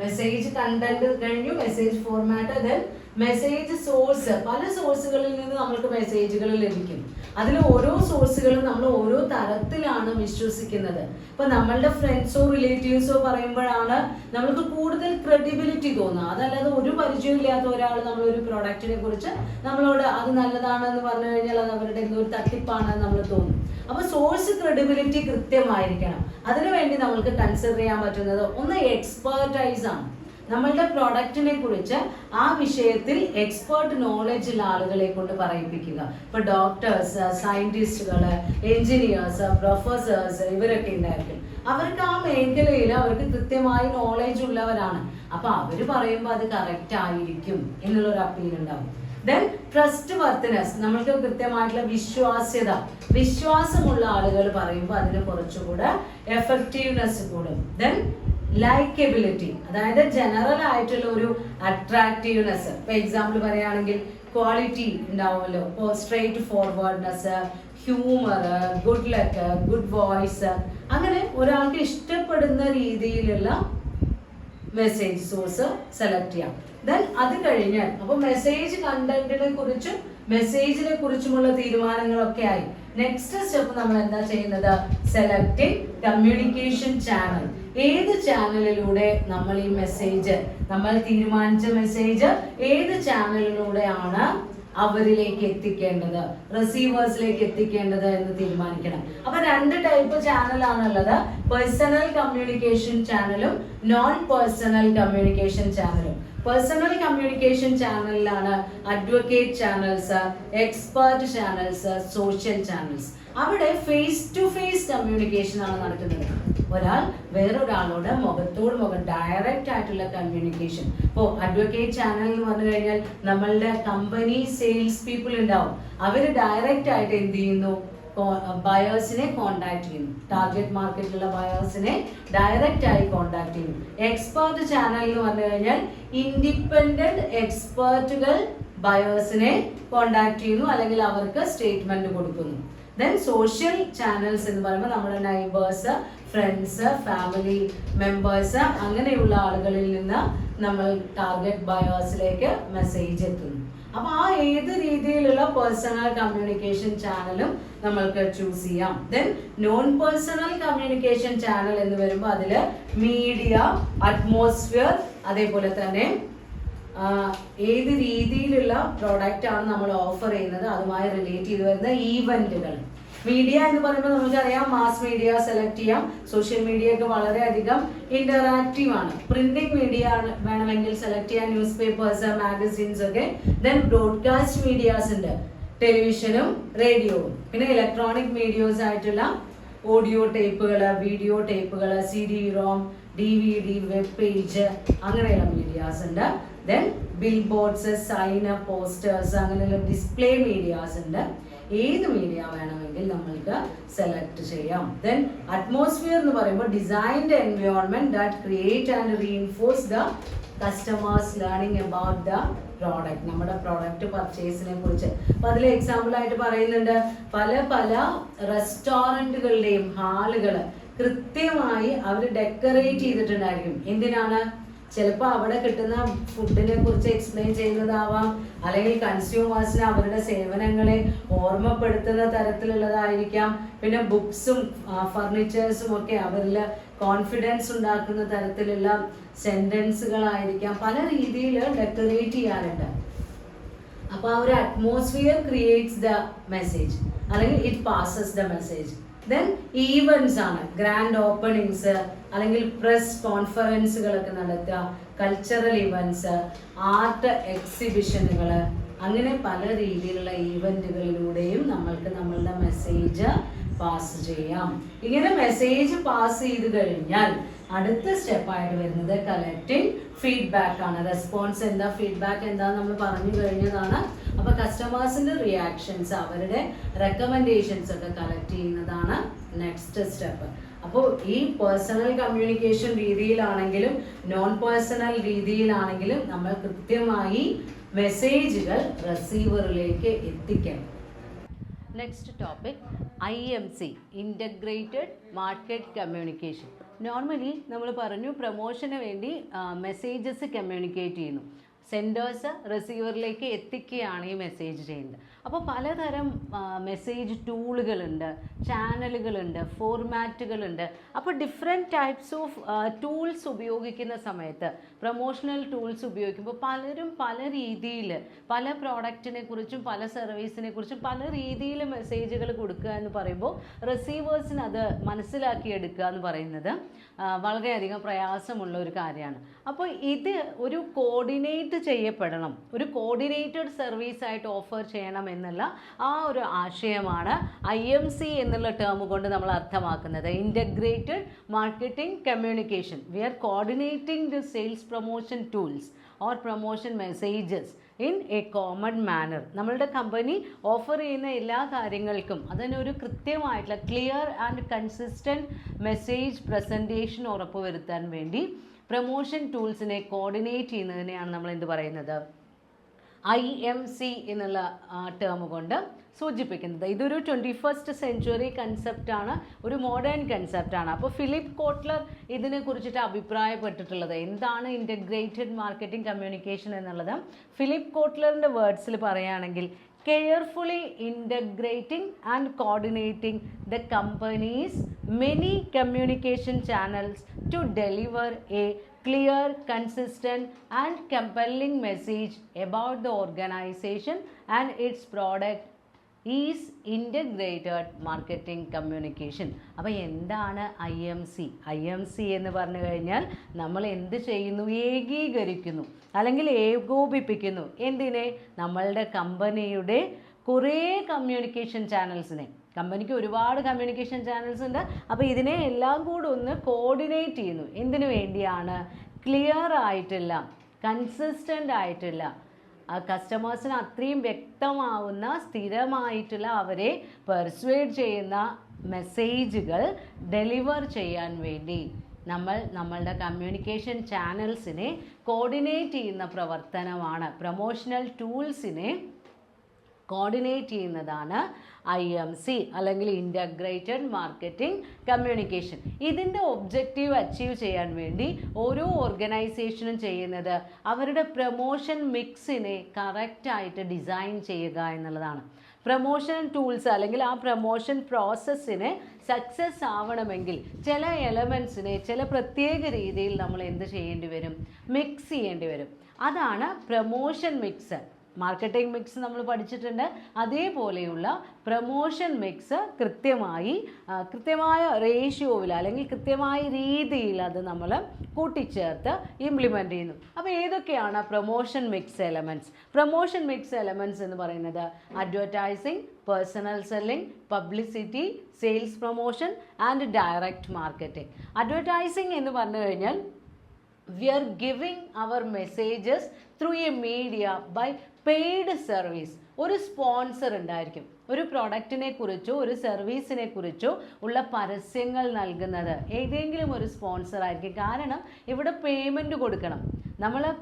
മെസ്സേജ് കണ്ടന്റ് കഴിഞ്ഞു, message format, then message source. പല സോഴ്സുകളിൽ നിന്ന് നമുക്ക് മെസ്സേജുകൾ ലഭിക്കും. അതിൽ ഓരോ സോഴ്സുകളും നമ്മൾ ഓരോ തരത്തിലാണ് വിശ്വസിക്കുന്നത്. ഇപ്പൊ നമ്മളുടെ ഫ്രണ്ട്സോ റിലേറ്റീവ്സോ പറയുമ്പോഴാണ് നമ്മൾക്ക് കൂടുതൽ ക്രെഡിബിലിറ്റി തോന്നുക. അതല്ലാതെ ഒരു പരിചയമില്ലാത്ത ഒരാൾ നമ്മളൊരു പ്രോഡക്റ്റിനെ കുറിച്ച് നമ്മളോട് അത് നല്ലതാണെന്ന് പറഞ്ഞു കഴിഞ്ഞാൽ അത് അവരുടെ എന്തോ ഒരു തട്ടിപ്പാണെന്ന് നമ്മൾ തോന്നും. അപ്പൊ സോഴ്സ് ക്രെഡിബിലിറ്റി കൃത്യമായിരിക്കണം. അതിനുവേണ്ടി നമ്മൾക്ക് കൺസിഡർ ചെയ്യാൻ പറ്റുന്നത് ഒന്ന് എക്സ്പെർട്ടൈസ് ആണ്. നമ്മളുടെ പ്രോഡക്റ്റിനെ കുറിച്ച് ആ വിഷയത്തിൽ എക്സ്പേർട്ട് നോളജ് ഉള്ള ആളുകളെ കൊണ്ട് പറയിപ്പിക്കുക. ഇപ്പൊ ഡോക്ടേഴ്സ്, സയന്റിസ്റ്റുകൾ, എഞ്ചിനീയേഴ്സ്, പ്രൊഫസേഴ്സ് ഇവരൊക്കെ ഉണ്ടായിരിക്കും. അവർക്ക് ആ മേഖലയിൽ അവർക്ക് കൃത്യമായി നോളജ് ഉള്ളവരാണ്. അപ്പൊ അവര് പറയുമ്പോൾ അത് കറക്റ്റ് ആയിരിക്കും എന്നുള്ളൊരു അപ്പീൽ ഉണ്ടാവും. ദെൻ ട്രസ്റ്റ് വർത്തിനെസ്, നമ്മൾക്ക് കൃത്യമായിട്ടുള്ള വിശ്വാസ്യത, വിശ്വാസമുള്ള ആളുകൾ പറയുമ്പോൾ അതിന് കുറച്ചുകൂടെ എഫക്റ്റീവ്നെസ് കൂടും. ദെൻ ലൈക്കബിലിറ്റി, അതായത് ജനറൽ ആയിട്ടുള്ള ഒരു അട്രാക്റ്റീവ്നെസ്. ഇപ്പൊ എക്സാമ്പിൾ പറയുകയാണെങ്കിൽ ക്വാളിറ്റി ഉണ്ടാവുമല്ലോ. ഇപ്പോൾ straight forwardness, humour, good luck, good voice, അങ്ങനെ ഒരാൾക്ക് ഇഷ്ടപ്പെടുന്ന രീതിയിലുള്ള മെസ്സേജ് സോഴ്സ് സെലക്ട് ചെയ്യാം. ദെൻ അത് കഴിഞ്ഞാൽ അപ്പോൾ മെസ്സേജ് കണ്ടന്റിനെ കുറിച്ചും മെസ്സേജിനെ കുറിച്ചുമുള്ള തീരുമാനങ്ങളൊക്കെ ആയി. നെക്സ്റ്റ് സ്റ്റെപ്പ് നമ്മൾ എന്താ ചെയ്യുന്നത്? Selecting communication channel. ഏത് ചാനലിലൂടെ നമ്മൾ ഈ മെസ്സേജ്, നമ്മൾ തീരുമാനിച്ച മെസ്സേജ് ഏത് ചാനലിലൂടെയാണ് അവരിലേക്ക് എത്തിക്കേണ്ടത്, റിസീവേഴ്സിലേക്ക് എത്തിക്കേണ്ടത് എന്ന് തീരുമാനിക്കണം. അപ്പൊ 2 ടൈപ്പ് ചാനലാണുള്ളത്. പേഴ്സണൽ കമ്മ്യൂണിക്കേഷൻ ചാനലും നോൺ പേഴ്സണൽ കമ്മ്യൂണിക്കേഷൻ ചാനലും. പേഴ്സണൽ കമ്മ്യൂണിക്കേഷൻ ചാനലിലാണ് advocate channels, expert channels, social channels. അവിടെ ഫേസ് ടു ഫേസ് കമ്മ്യൂണിക്കേഷൻ ആണ് നടക്കുന്നത്. ഒരാൾ വേറൊരാളോട് മുഖത്തോട് മുഖം ഡയറക്റ്റ് ആയിട്ടുള്ള കമ്മ്യൂണിക്കേഷൻ. ഇപ്പോൾ അഡ്വക്കേറ്റ് ചാനൽ എന്ന് പറഞ്ഞു കഴിഞ്ഞാൽ നമ്മളുടെ കമ്പനി സെയിൽസ് പീപ്പിൾ ഉണ്ടാവും. അവർ ഡയറക്റ്റ് ആയിട്ട് എന്ത് ചെയ്യുന്നു? ബയേഴ്സിനെ കോണ്ടാക്ട് ചെയ്യുന്നു. ടാർഗറ്റ് മാർക്കറ്റിലുള്ള ബയേഴ്സിനെ ഡയറക്റ്റ് ആയി കോണ്ടാക്ട് ചെയ്യുന്നു. എക്സ്പേർട്ട് ചാനൽ എന്ന് പറഞ്ഞു കഴിഞ്ഞാൽ ഇൻഡിപെൻഡന്റ് എക്സ്പേർട്ടുകൾ ബയേഴ്സിനെ കോണ്ടാക്ട് ചെയ്യുന്നു, അല്ലെങ്കിൽ അവർക്ക് സ്റ്റേറ്റ്മെന്റ് കൊടുക്കുന്നു. ദെൻ സോഷ്യൽ ചാനൽസ് എന്ന് പറയുമ്പോൾ നമ്മുടെ നൈബേഴ്സ്, ഫ്രണ്ട്സ്, ഫാമിലി മെമ്പേഴ്സ്, അങ്ങനെയുള്ള ആളുകളിൽ നിന്ന് നമ്മൾ ടാർഗറ്റ് ബയേഴ്സിലേക്ക് മെസ്സേജ് എത്തുന്നു. അപ്പൊ ആ ഏത് രീതിയിലുള്ള പേഴ്സണൽ കമ്മ്യൂണിക്കേഷൻ ചാനലും നമ്മൾക്ക് ചൂസ് ചെയ്യാം. Then non personal communication channel എന്ന് വരുമ്പോൾ അതിൽ മീഡിയ, അറ്റ്മോസ്ഫിയർ, അതേപോലെ തന്നെ ഏത് രീതിയിലുള്ള പ്രോഡക്റ്റ് ആണ് നമ്മൾ ഓഫർ ചെയ്യുന്നത് അതുമായി റിലേറ്റ് ചെയ്ത് വരുന്ന ഈവന്റുകൾ. മീഡിയ എന്ന് പറയുമ്പോൾ നമുക്കറിയാം മാസ് മീഡിയ സെലക്ട് ചെയ്യാം. സോഷ്യൽ മീഡിയ ഒക്കെ വളരെയധികം ഇന്ററാക്റ്റീവ് ആണ്. പ്രിന്റിംഗ് മീഡിയ വേണമെങ്കിൽ സെലക്ട് ചെയ്യാം, ന്യൂസ് പേപ്പേഴ്സ്, മാഗസിൻസ് ഒക്കെ. ദെൻ ബ്രോഡ്കാസ്റ്റ് മീഡിയാസ് ഉണ്ട്, ടെലിവിഷനും റേഡിയോവും. പിന്നെ ഇലക്ട്രോണിക് മീഡിയോസ് ആയിട്ടുള്ള ഓഡിയോ ടേപ്പുകൾ, വീഡിയോ ടേപ്പുകൾ, CD ROM, DVD, web page, അങ്ങനെയുള്ള മീഡിയാസ് ഉണ്ട്. Then bill boards, sign, posters, അങ്ങനെയുള്ള ഡിസ്പ്ലേ മീഡിയാസ് ഉണ്ട്. ഏത് മീഡിയ വേണമെങ്കിൽ നമ്മൾക്ക് സെലക്ട് ചെയ്യാം. ദെൻ അറ്റ്മോസ്ഫിയർ എന്ന് പറയുമ്പോൾ designed environment that create and reinforce the customers learning about the product, നമ്മുടെ പ്രോഡക്റ്റ് പർച്ചേസിനെ കുറിച്ച്. അപ്പൊ അതിൽ എക്സാമ്പിൾ ആയിട്ട് പറയുന്നുണ്ട്, പല പല റെസ്റ്റോറൻറ്റുകളുടെയും ഹാളുകൾ കൃത്യമായി അവർ ഡെക്കറേറ്റ് ചെയ്തിട്ടുണ്ടായിരിക്കും. എന്തിനാണ്? ചിലപ്പോൾ അവിടെ കിട്ടുന്ന ഫുഡിനെ കുറിച്ച് എക്സ്പ്ലെയിൻ ചെയ്യുന്നതാവാം, അല്ലെങ്കിൽ കൺസ്യൂമേഴ്സിന് അവരുടെ സേവനങ്ങളെ ഓർമ്മപ്പെടുത്തുന്ന തരത്തിലുള്ളതായിരിക്കാം. പിന്നെ ബുക്സും ഫർണിച്ചേഴ്സും ഒക്കെ അവരിൽ കോൺഫിഡൻസ് ഉണ്ടാക്കുന്ന തരത്തിലുള്ള സെന്റൻസുകളായിരിക്കാം. പല രീതിയിൽ ഡെക്കറേറ്റ് ചെയ്യാറുണ്ട്. അപ്പോൾ ആ ഒരു അറ്റ്മോസ്ഫിയർ ക്രിയേറ്റ്സ് ദ മെസ്സേജ്, അല്ലെങ്കിൽ it passes the message. Then events ആണ്, ഗ്രാൻഡ് ഓപ്പണിങ്സ്, അല്ലെങ്കിൽ പ്രസ് കോൺഫറൻസുകളൊക്കെ നടത്തുക, കൾച്ചറൽ ഇവൻറ്റ്സ്, ആർട്ട് എക്സിബിഷനുകൾ, അങ്ങനെ പല രീതിയിലുള്ള ഈവൻറ്റുകളിലൂടെയും നമ്മൾക്ക് നമ്മളുടെ മെസ്സേജ് പാസ് ചെയ്യാം. ഇങ്ങനെ മെസ്സേജ് പാസ് ചെയ്ത് കഴിഞ്ഞാൽ അടുത്ത സ്റ്റെപ്പായിട്ട് വരുന്നത് കളക്റ്റിംഗ് ഫീഡ്ബാക്ക് ആണ്. റെസ്പോൺസ് എന്താ, ഫീഡ്ബാക്ക് എന്താ നമ്മൾ പറഞ്ഞു കഴിഞ്ഞതാണ്. അപ്പോൾ കസ്റ്റമേഴ്സിൻ്റെ റിയാക്ഷൻസ്, അവരുടെ റെക്കമെൻഡേഷൻസ് ഒക്കെ കളക്ട് ചെയ്യുന്നതാണ് നെക്സ്റ്റ് സ്റ്റെപ്പ്. അപ്പോൾ ഈ പേഴ്സണൽ കമ്മ്യൂണിക്കേഷൻ രീതിയിലാണെങ്കിലും നോൺ പേഴ്സണൽ രീതിയിലാണെങ്കിലും നമ്മൾ കൃത്യമായി മെസ്സേജുകൾ റിസീവറിലേക്ക് എത്തിക്കണം. Next topic IMC, integrated market communication. Normally നമ്മൾ പറഞ്ഞു പ്രൊമോഷന് വേണ്ടി മെസ്സേജസ് കമ്മ്യൂണിക്കേറ്റ് ചെയ്യുന്നു. സെൻഡേഴ്സ് റിസീവറിലേക്ക് എത്തിക്കുകയാണ് ഈ മെസ്സേജ് ചെയ്യുന്നത്. അപ്പോൾ പലതരം മെസ്സേജ് ടൂളുകളുണ്ട്, ചാനലുകളുണ്ട്, ഫോർമാറ്റുകളുണ്ട്. അപ്പോൾ ഡിഫറെൻറ്റ് ടൈപ്സ് ഓഫ് ടൂൾസ് ഉപയോഗിക്കുന്ന സമയത്ത്, പ്രൊമോഷണൽ ടൂൾസ് ഉപയോഗിക്കുമ്പോൾ പലരും പല രീതിയിൽ പല പ്രോഡക്റ്റിനെ കുറിച്ചും പല സർവീസിനെ കുറിച്ചും പല രീതിയിൽ മെസ്സേജുകൾ കൊടുക്കുക എന്ന് പറയുമ്പോൾ റിസീവേഴ്സിന് അത് മനസ്സിലാക്കിയെടുക്കുക എന്ന് പറയുന്നത് വളരെയധികം പ്രയാസമുള്ള ഒരു കാര്യമാണ്. അപ്പോൾ ഇത് ഒരു കോർഡിനേറ്റ് ചെയ്യപ്പെടണം, ഒരു കോർഡിനേറ്റഡ് സർവീസ് ആയിട്ട് ഓഫർ ചെയ്യണം എന്നുള്ള ആ ഒരു ആശയമാണ് IMC എന്നുള്ള ടേം കൊണ്ട് നമ്മൾ അർത്ഥമാക്കുന്നത്. Integrated marketing communication. We are coordinating the sales promotion tools or promotion messages in a common manner. നമ്മളുടെ കമ്പനി ഓഫർ ചെയ്യുന്ന എല്ലാ കാര്യങ്ങൾക്കും അതിനൊരു കൃത്യമായിട്ടുള്ള clear and consistent message presentation ഉറപ്പുവരുത്താൻ വേണ്ടി പ്രൊമോഷൻ ടൂൾസിനെ കോർഡിനേറ്റ് ചെയ്യുന്നതിനെയാണ് നമ്മൾ എന്ത് പറയുന്നത്? IMC എന്നുള്ള ടേം കൊണ്ട് സൂചിപ്പിക്കുന്നത്. ഇതൊരു 21st സെഞ്ച്വറി കൺസെപ്റ്റാണ്, ഒരു മോഡേൺ കൺസെപ്റ്റാണ്. അപ്പോൾ ഫിലിപ്പ് കോട്ട്ലർ ഇതിനെ കുറിച്ചിട്ട് അഭിപ്രായപ്പെട്ടിട്ടുള്ളത് എന്താണ് ഇൻ്റഗ്രേറ്റഡ് മാർക്കറ്റിംഗ് കമ്മ്യൂണിക്കേഷൻ എന്നുള്ളത്. ഫിലിപ്പ് കോട്ട്ലറിൻ്റെ വേർഡ്സിൽ പറയുകയാണെങ്കിൽ carefully integrating and coordinating the company's many communication channels to deliver a clear, consistent and compelling message about the organization and its product is integrated marketing communication. അപ്പോൾ എന്താണ് IMC എന്ന് പറഞ്ഞു കഴിഞ്ഞാൽ നമ്മൾ എന്ത് ചെയ്യുന്നു, ഏകീകരിക്കുന്നു അല്ലെങ്കിൽ ഏകോപിപ്പിക്കുന്നു. എന്തിനെ? നമ്മളുടെ കമ്പനിയുടെ കുറേ കമ്മ്യൂണിക്കേഷൻ ചാനൽസിനെ. കമ്പനിക്ക് ഒരുപാട് കമ്മ്യൂണിക്കേഷൻ ചാനൽസ് ഉണ്ട്. അപ്പോൾ ഇതിനെ എല്ലാം കൂടെ ഒന്ന് കോർഡിനേറ്റ് ചെയ്യുന്നു. എന്തിനു വേണ്ടിയാണ്? ക്ലിയർ ആയിട്ടില്ല, കൺസിസ്റ്റൻ്റ് ആയിട്ടില്ല, കസ്റ്റമേഴ്സിന് അത്രയും വ്യക്തമാവുന്ന, സ്ഥിരമായിട്ടുള്ള, അവരെ പെർസ്വേഡ് ചെയ്യുന്ന മെസ്സേജുകൾ ഡെലിവർ ചെയ്യാൻ വേണ്ടി നമ്മളുടെ കമ്മ്യൂണിക്കേഷൻ ചാനൽസിനെ കോർഡിനേറ്റ് ചെയ്യുന്ന പ്രവർത്തനമാണ്, പ്രൊമോഷണൽ ടൂൾസിനെ കോർഡിനേറ്റ് ചെയ്യുന്നതാണ് IMC അല്ലെങ്കിൽ ഇൻ്റഗ്രേറ്റഡ് മാർക്കറ്റിംഗ് കമ്മ്യൂണിക്കേഷൻ. ഇതിൻ്റെ ഒബ്ജക്റ്റീവ് അച്ചീവ് ചെയ്യാൻ വേണ്ടി ഓരോ ഓർഗനൈസേഷനും ചെയ്യുന്നത് അവരുടെ പ്രൊമോഷൻ മിക്സിനെ കറക്റ്റായിട്ട് ഡിസൈൻ ചെയ്യുക എന്നുള്ളതാണ്. പ്രൊമോഷൻ ടൂൾസ് അല്ലെങ്കിൽ ആ പ്രൊമോഷൻ പ്രോസസ്സിന് സക്സസ് ആവണമെങ്കിൽ ചില എലമെൻസിനെ ചില പ്രത്യേക രീതിയിൽ നമ്മൾ എന്ത് ചെയ്യേണ്ടി വരും? മിക്സ് ചെയ്യേണ്ടി വരും. അതാണ് പ്രൊമോഷൻ മിക്സ്. മാർക്കറ്റിംഗ് മിക്സ് നമ്മൾ പഠിച്ചിട്ടുണ്ട്. അതേപോലെയുള്ള പ്രൊമോഷൻ മിക്സ് കൃത്യമായ റേഷ്യോയിൽ അല്ലെങ്കിൽ കൃത്യമായ രീതിയിൽ അത് നമ്മൾ കൂട്ടിച്ചേർത്ത് ഇംപ്ലിമെൻ്റ് ചെയ്യുന്നു. അപ്പോൾ ഏതൊക്കെയാണ് promotion mix elements? Promotion mix elements എന്ന് പറയുന്നത് advertising, personal selling, publicity, sales promotion and direct marketing. Advertising എന്ന് പറഞ്ഞു കഴിഞ്ഞാൽ we are giving our messages through a media by paid service. ഒരു സ്പോൺസർ ഉണ്ടായിരിക്കും. ഒരു പ്രൊഡക്റ്റിനെ കുറിച്ചോ ഒരു സർവീസിനെ കുറിച്ചോ ഉള്ള പരസ്യങ്ങൾ നൽകുന്നത് ഏതെങ്കിലും ഒരു സ്പോൺസർ ആയിരിക്കും. കാരണം ഇവിടെ പേയ്മെൻറ്റ് കൊടുക്കണം.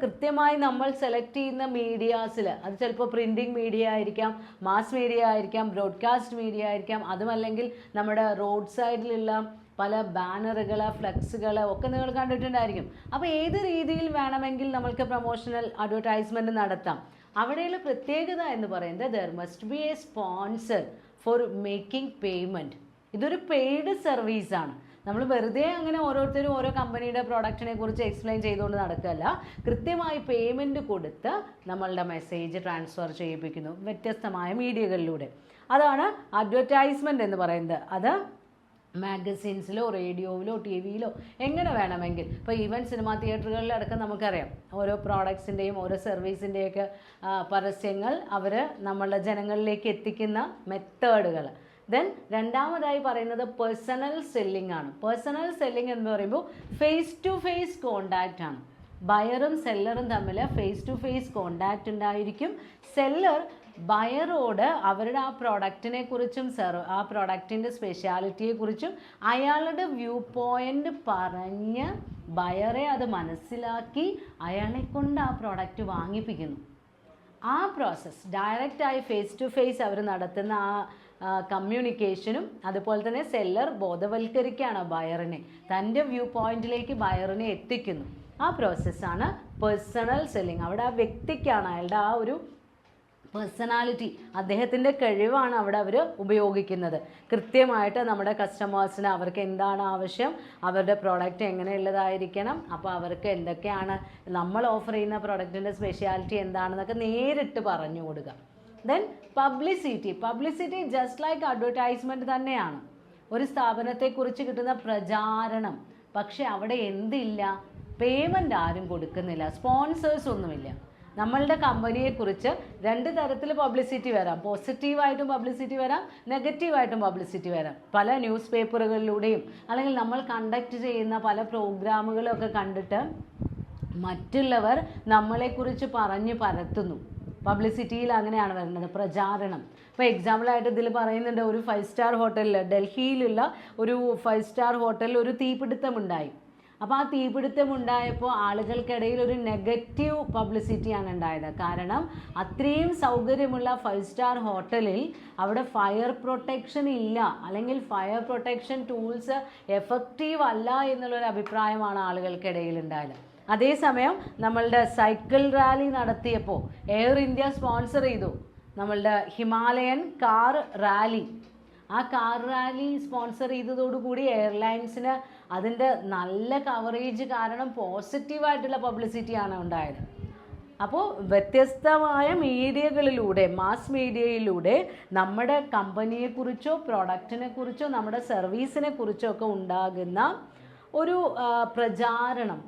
കൃത്യമായി നമ്മൾ സെലക്ട് ചെയ്യുന്ന മീഡിയാസിൽ, അത് ചിലപ്പോൾ പ്രിൻറ്റിംഗ് മീഡിയ ആയിരിക്കാം, മാസ് മീഡിയ ആയിരിക്കാം, ബ്രോഡ്കാസ്റ്റ് മീഡിയ ആയിരിക്കാം, അതുമല്ലെങ്കിൽ നമ്മുടെ റോഡ് സൈഡിലുള്ള പല ബാനറുകൾ, ഫ്ലെക്സുകൾ ഒക്കെ നിങ്ങൾ കണ്ടിട്ടുണ്ടായിരിക്കും. അപ്പോൾ ഏത് രീതിയിൽ വേണമെങ്കിൽ നമ്മൾക്ക് പ്രൊമോഷണൽ അഡ്വർടൈസ്മെൻറ്റ് നടത്താം. അവിടെയുള്ള പ്രത്യേകത എന്ന് പറയുന്നത് there must be A sponsor for making payment. ഇതൊരു പെയ്ഡ് സർവീസാണ്. നമ്മൾ വെറുതെ അങ്ങനെ ഓരോരുത്തരും ഓരോ കമ്പനിയുടെ പ്രോഡക്റ്റിനെ കുറിച്ച് എക്സ്പ്ലെയിൻ ചെയ്തുകൊണ്ട് നടക്കുകയല്ല. കൃത്യമായി പേയ്മെൻറ്റ് കൊടുത്ത് നമ്മളുടെ മെസ്സേജ് ട്രാൻസ്ഫർ ചെയ്യിപ്പിക്കുന്നു വ്യത്യസ്തമായ മീഡിയകളിലൂടെ. അതാണ് അഡ്വർടൈസ്മെൻറ്റ് എന്ന് പറയുന്നത്. അത് മാഗസിൻസിലോ റേഡിയോയിലോ ടി വിയിലോ എങ്ങനെ വേണമെങ്കിൽ, ഇപ്പോൾ ഈവൻ സിനിമാ തിയേറ്ററുകളിലടക്കം നമുക്കറിയാം ഓരോ പ്രോഡക്ട്സിൻ്റെയും ഓരോ സർവീസിൻ്റെയൊക്കെ പരസ്യങ്ങൾ അവർ നമ്മളുടെ ജനങ്ങളിലേക്ക് എത്തിക്കുന്ന മെത്തേഡുകൾ. ദെൻ രണ്ടാമതായി പറയുന്നത് പേഴ്സണൽ സെല്ലിംഗ് ആണ്. പേഴ്സണൽ സെല്ലിംഗ് എന്ന് പറയുമ്പോൾ ഫേസ് ടു ഫേസ് കോണ്ടാക്റ്റ് ആണ്. ബയറും സെല്ലറും തമ്മിൽ ഫേസ് ടു ഫേസ് കോണ്ടാക്റ്റ് ഉണ്ടായിരിക്കും. സെല്ലർ ബയറോട് അവരുടെ ആ പ്രോഡക്റ്റിനെ കുറിച്ചും ആ പ്രോഡക്റ്റിൻ്റെ സ്പെഷ്യാലിറ്റിയെക്കുറിച്ചും അയാളുടെ വ്യൂ പോയിൻ്റ് പറഞ്ഞ് ബയറെ അത് മനസ്സിലാക്കി അയാളെ കൊണ്ട് ആ പ്രോഡക്റ്റ് വാങ്ങിപ്പിക്കുന്നു. ആ പ്രോസസ്സ് ഡയറക്റ്റായി ഫേസ് ടു ഫേസ് അവർ നടത്തുന്ന ആ കമ്മ്യൂണിക്കേഷനും അതുപോലെ തന്നെ സെല്ലർ ബോധവൽക്കരിക്കുകയാണ് ബയറിനെ, തൻ്റെ വ്യൂ പോയിന്റിലേക്ക് ബയറിനെ എത്തിക്കുന്നു. ആ പ്രോസസ്സാണ് പേഴ്സണൽ സെല്ലിംഗ്. അവിടെ ആ വ്യക്തിക്കാണ് അയാളുടെ ആ ഒരു പേഴ്സണാലിറ്റി, അദ്ദേഹത്തിൻ്റെ കഴിവാണ് അവിടെ അവർ ഉപയോഗിക്കുന്നത്. കൃത്യമായിട്ട് നമ്മുടെ കസ്റ്റമേഴ്സിന് അവർക്ക് എന്താണ് ആവശ്യം, അവരുടെ പ്രോഡക്റ്റ് എങ്ങനെയുള്ളതായിരിക്കണം, അപ്പോൾ അവർക്ക് എന്തൊക്കെയാണ് നമ്മൾ ഓഫർ ചെയ്യുന്ന പ്രോഡക്റ്റിൻ്റെ സ്പെഷ്യാലിറ്റി എന്താണെന്നൊക്കെ നേരിട്ട് പറഞ്ഞു കൊടുക്കുക. Then publicity just like advertisement തന്നെയാണ്. ഒരു സ്ഥാപനത്തെക്കുറിച്ച് കിട്ടുന്ന പ്രചാരണം. പക്ഷെ അവിടെ എന്തില്ല? പേയ്മെൻ്റ് ആരും കൊടുക്കുന്നില്ല, സ്പോൺസേഴ്സ് ഒന്നുമില്ല. നമ്മളുടെ കമ്പനിയെക്കുറിച്ച് രണ്ട് തരത്തിൽ പബ്ലിസിറ്റി വരാം. പോസിറ്റീവായിട്ടും പബ്ലിസിറ്റി വരാം, നെഗറ്റീവായിട്ടും പബ്ലിസിറ്റി വരാം. പല ന്യൂസ് പേപ്പറുകളിലൂടെയും അല്ലെങ്കിൽ നമ്മൾ കണ്ടക്ട് ചെയ്യുന്ന പല പ്രോഗ്രാമുകളൊക്കെ കണ്ടിട്ട് മറ്റുള്ളവർ നമ്മളെക്കുറിച്ച് പറഞ്ഞ് പരത്തുന്നു. പബ്ലിസിറ്റിയിൽ അങ്ങനെയാണ് വരുന്നത്, പ്രചാരണം. ഇപ്പോൾ എക്സാമ്പിളായിട്ട് ഇതിൽ പറയുന്നുണ്ട്, ഒരു 5 സ്റ്റാർ ഹോട്ടലിൽ, ഡൽഹിയിലുള്ള ഒരു 5 സ്റ്റാർ ഹോട്ടലിൽ ഒരു തീപിടുത്തമുണ്ടായി. അപ്പോൾ ആ തീപിടുത്തം ഉണ്ടായപ്പോൾ ആളുകൾക്കിടയിൽ ഒരു നെഗറ്റീവ് പബ്ലിസിറ്റിയാണ് ഉണ്ടായത്. കാരണം അത്രയും സൗകര്യമുള്ള 5 സ്റ്റാർ ഹോട്ടലിൽ അവിടെ ഫയർ പ്രൊട്ടക്ഷൻ ഇല്ല, അല്ലെങ്കിൽ ഫയർ പ്രൊട്ടക്ഷൻ ടൂൾസ് എഫക്റ്റീവ് അല്ല എന്നുള്ളൊരു അഭിപ്രായമാണ് ആളുകൾക്കിടയിൽ ഉണ്ടായത്. അതേസമയം നമ്മളുടെ സൈക്കിൾ റാലി നടത്തിയപ്പോൾ എയർ ഇന്ത്യ സ്പോൺസർ ചെയ്തു നമ്മളുടെ ഹിമാലയൻ കാർ റാലി. ആ കാർ റാലി സ്പോൺസർ ചെയ്തതോടുകൂടി എയർലൈൻസിന് അതിൻ്റെ നല്ല കവറേജ് കാരണം പോസിറ്റീവായിട്ടുള്ള പബ്ലിസിറ്റിയാണ് ഉണ്ടായത്. അപ്പോൾ വ്യത്യസ്തമായ മീഡിയകളിലൂടെ, മാസ് മീഡിയയിലൂടെ നമ്മുടെ കമ്പനിയെക്കുറിച്ചോ പ്രൊഡക്റ്റിനെ കുറിച്ചോ നമ്മുടെ സർവീസിനെ കുറിച്ചോ ഒക്കെ ഉണ്ടാകുന്ന ഒരു പ്രചാരണം,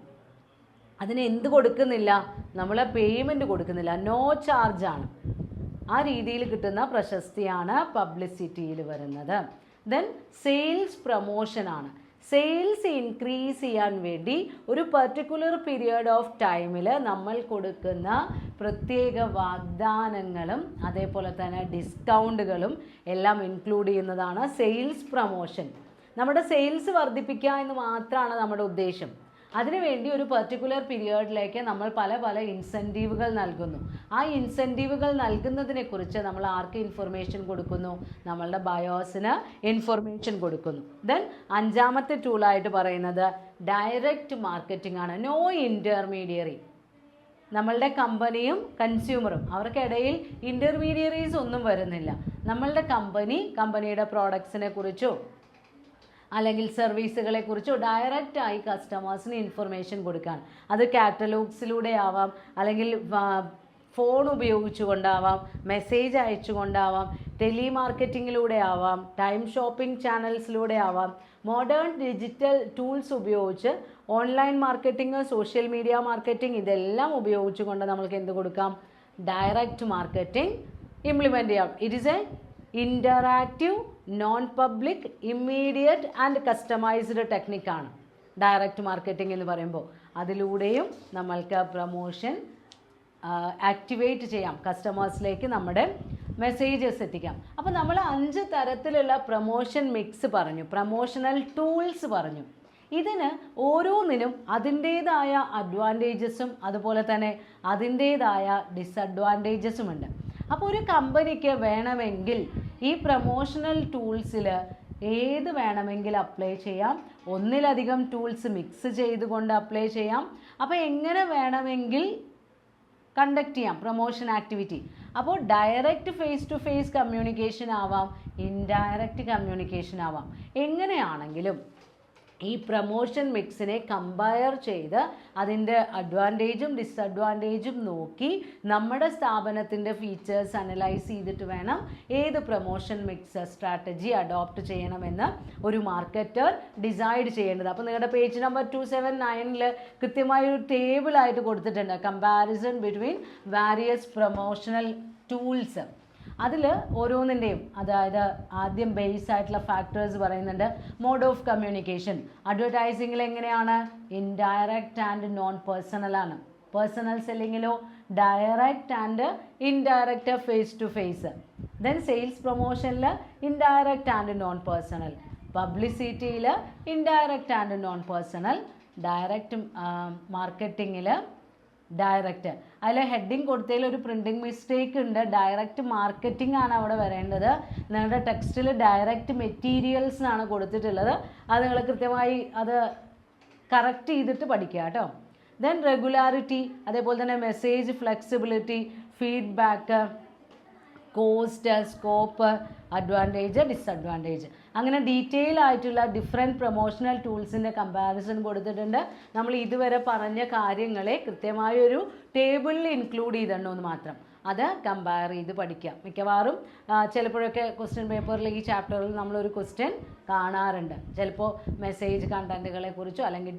അതിന് എന്ത് കൊടുക്കുന്നില്ല, നമ്മൾ പേയ്മെൻറ്റ് കൊടുക്കുന്നില്ല, നോ ചാർജാണ്. ആ രീതിയിൽ കിട്ടുന്ന പ്രശസ്തിയാണ് പബ്ലിസിറ്റിയിൽ വരുന്നത്. ദെൻ സെയിൽസ് പ്രൊമോഷനാണ്. സെയിൽസ് ഇൻക്രീസ് ചെയ്യാൻ വേണ്ടി ഒരു പർട്ടിക്കുലർ പീരിയഡ് ഓഫ് ടൈമിൽ നമ്മൾ കൊടുക്കുന്ന പ്രത്യേക വാഗ്ദാനങ്ങളും അതേപോലെ തന്നെ ഡിസ്കൗണ്ടുകളും എല്ലാം ഇൻക്ലൂഡ് ചെയ്യുന്നതാണ് സെയിൽസ് പ്രൊമോഷൻ. നമ്മുടെ സെയിൽസ് വർദ്ധിപ്പിക്കുക എന്ന് മാത്രമാണ് നമ്മുടെ ഉദ്ദേശം. അതിനുവേണ്ടി ഒരു പർട്ടിക്കുലർ പീരിയഡിലേക്ക് നമ്മൾ പല പല ഇൻസെൻറ്റീവുകൾ നൽകുന്നു. ആ ഇൻസെൻറ്റീവുകൾ നൽകുന്നതിനെക്കുറിച്ച് നമ്മൾ ആർക്ക് ഇൻഫർമേഷൻ കൊടുക്കുന്നു? നമ്മളുടെ ബയോസിന് ഇൻഫർമേഷൻ കൊടുക്കുന്നു. ദെൻ 5ാമത്തെ ടൂളായിട്ട് പറയുന്നത് ഡയറക്റ്റ് മാർക്കറ്റിംഗ് ആണ്. No intermediary. നമ്മളുടെ കമ്പനിയും കൺസ്യൂമറും അവർക്കിടയിൽ ഇൻ്റർമീഡിയറീസ് ഒന്നും വരുന്നില്ല. നമ്മളുടെ കമ്പനിയുടെ പ്രോഡക്ട്സിനെ കുറിച്ചോ അല്ലെങ്കിൽ സർവീസുകളെ കുറിച്ചോ ഡയറക്റ്റായി കസ്റ്റമേഴ്സിന് ഇൻഫർമേഷൻ കൊടുക്കാൻ. അത് കാറ്റലോഗ്സിലൂടെ ആവാം, അല്ലെങ്കിൽ ഫോൺ ഉപയോഗിച്ചുകൊണ്ടാവാം, മെസ്സേജ് അയച്ചുകൊണ്ടാവാം, ടെലിമാർക്കറ്റിങ്ങിലൂടെ ആവാം, ടൈം ഷോപ്പിംഗ് ചാനൽസിലൂടെ ആവാം, മോഡേൺ ഡിജിറ്റൽ ടൂൾസ് ഉപയോഗിച്ച് online marketing, social media marketing, ഇതെല്ലാം ഉപയോഗിച്ചുകൊണ്ട് നമ്മൾക്ക് എന്ത് കൊടുക്കാം? ഡയറക്റ്റ് മാർക്കറ്റിംഗ് ഇംപ്ലിമെൻ്റ് ചെയ്യാം. It is a interactive, non public, immediate and customised ടെക്നിക്കാണ് ഡയറക്റ്റ് മാർക്കറ്റിംഗ് എന്ന് പറയുമ്പോൾ. അതിലൂടെയും നമ്മൾക്ക് പ്രൊമോഷൻ ആക്ടിവേറ്റ് ചെയ്യാം, കസ്റ്റമേഴ്സിലേക്ക് നമ്മുടെ മെസ്സേജസ് എത്തിക്കാം. അപ്പോൾ നമ്മൾ 5 തരത്തിലുള്ള പ്രൊമോഷൻ മിക്സ് പറഞ്ഞു, പ്രൊമോഷണൽ ടൂൾസ് പറഞ്ഞു. ഇതിന് ഓരോന്നിനും അതിൻ്റേതായ അഡ്വാൻറ്റേജസും അതുപോലെ തന്നെ അതിൻ്റേതായ ഡിസഡ്വാൻറ്റേജസും ഉണ്ട്. അപ്പോൾ ഒരു കമ്പനിക്ക് വേണമെങ്കിൽ ഈ പ്രൊമോഷണൽ ടൂൾസിൽ ഏത് വേണമെങ്കിൽ അപ്ലൈ ചെയ്യാം. ഒന്നിലധികം ടൂൾസ് മിക്സ് ചെയ്തുകൊണ്ട് അപ്ലൈ ചെയ്യാം. അപ്പോൾ എങ്ങനെ വേണമെങ്കിൽ കണ്ടക്ട് ചെയ്യാം പ്രൊമോഷൻ ആക്ടിവിറ്റി. അപ്പോൾ direct face to face communication ആവാം, ഇൻഡയറക്റ്റ് കമ്മ്യൂണിക്കേഷൻ ആവാം. എങ്ങനെയാണെങ്കിലും ഈ പ്രൊമോഷൻ മിക്സിനെ കമ്പയർ ചെയ്ത് അതിൻ്റെ അഡ്വാൻറ്റേജും ഡിസഡ്വാൻറ്റേജും നോക്കി നമ്മുടെ സ്ഥാപനത്തിൻ്റെ ഫീച്ചേഴ്സ് അനലൈസ് ചെയ്തിട്ട് വേണം ഏത് പ്രൊമോഷൻ മിക്സ് സ്ട്രാറ്റജി അഡോപ്റ്റ് ചെയ്യണമെന്ന് ഒരു മാർക്കറ്റർ ഡിസൈഡ് ചെയ്യേണ്ടത്. അപ്പോൾ നിങ്ങളുടെ പേജ് നമ്പർ 279 കൃത്യമായൊരു ടേബിളായിട്ട് കൊടുത്തിട്ടുണ്ട്, comparison between various promotional tools. അതിൽ ഓരോന്നിൻ്റെയും, അതായത് ആദ്യം ബേസ് ആയിട്ടുള്ള ഫാക്ടേഴ്സ് പറയുന്നുണ്ട്. മോഡ് ഓഫ് കമ്മ്യൂണിക്കേഷൻ അഡ്വർടൈസിങ്ങിൽ എങ്ങനെയാണ്? ഇൻഡയറക്റ്റ് ആൻഡ് നോൺ പേഴ്സണൽ ആണ്. പേഴ്സണൽ സെല്ലിങ്ങിലോ direct and indirect face to face. Then sales പ്രൊമോഷനിൽ ഇൻഡയറക്റ്റ് ആൻഡ് നോൺ പേഴ്സണൽ. പബ്ലിസിറ്റിയിൽ indirect and non personal. Direct മാർക്കറ്റിങ്ങിൽ ഡയറക്റ്റ്. അതിൽ ഹെഡിങ് കൊടുത്തതിൽ ഒരു പ്രിൻറ്റിങ് മിസ്റ്റേക്ക് ഉണ്ട്. ഡയറക്റ്റ് മാർക്കറ്റിംഗ് ആണ് അവിടെ വരേണ്ടത്. നിങ്ങളുടെ ടെക്സ്റ്റിൽ ഡയറക്റ്റ് മെറ്റീരിയൽസ് എന്നാണ് കൊടുത്തിട്ടുള്ളത്. അത് നിങ്ങൾ കൃത്യമായി അത് കറക്റ്റ് ചെയ്തിട്ട് പഠിക്കുക കേട്ടോ. ദെൻ റെഗുലാരിറ്റി, അതേപോലെ തന്നെ message flexibility, feedback, cost, scope, advantage, disadvantage, അങ്ങനെ ഡീറ്റെയിൽ ആയിട്ടുള്ള ഡിഫറെൻറ്റ് പ്രൊമോഷണൽ ടൂൾസിൻ്റെ കമ്പാരിസൺ കൊടുത്തിട്ടുണ്ട്. നമ്മൾ ഇതുവരെ പറഞ്ഞ കാര്യങ്ങളെ കൃത്യമായൊരു ടേബിളിൽ ഇൻക്ലൂഡ് ചെയ്തിട്ടുണ്ടോ എന്ന് മാത്രം. അത് കമ്പയർ ചെയ്ത് പഠിക്കാം. മിക്കവാറും ചിലപ്പോഴൊക്കെ ക്വസ്റ്റ്യൻ പേപ്പറിൽ ഈ ചാപ്റ്ററിൽ നമ്മളൊരു ക്വസ്റ്റ്യൻ കാണാറുണ്ട്. ചിലപ്പോൾ മെസ്സേജ് കണ്ടൻറ്റുകളെ കുറിച്ചോ അല്ലെങ്കിൽ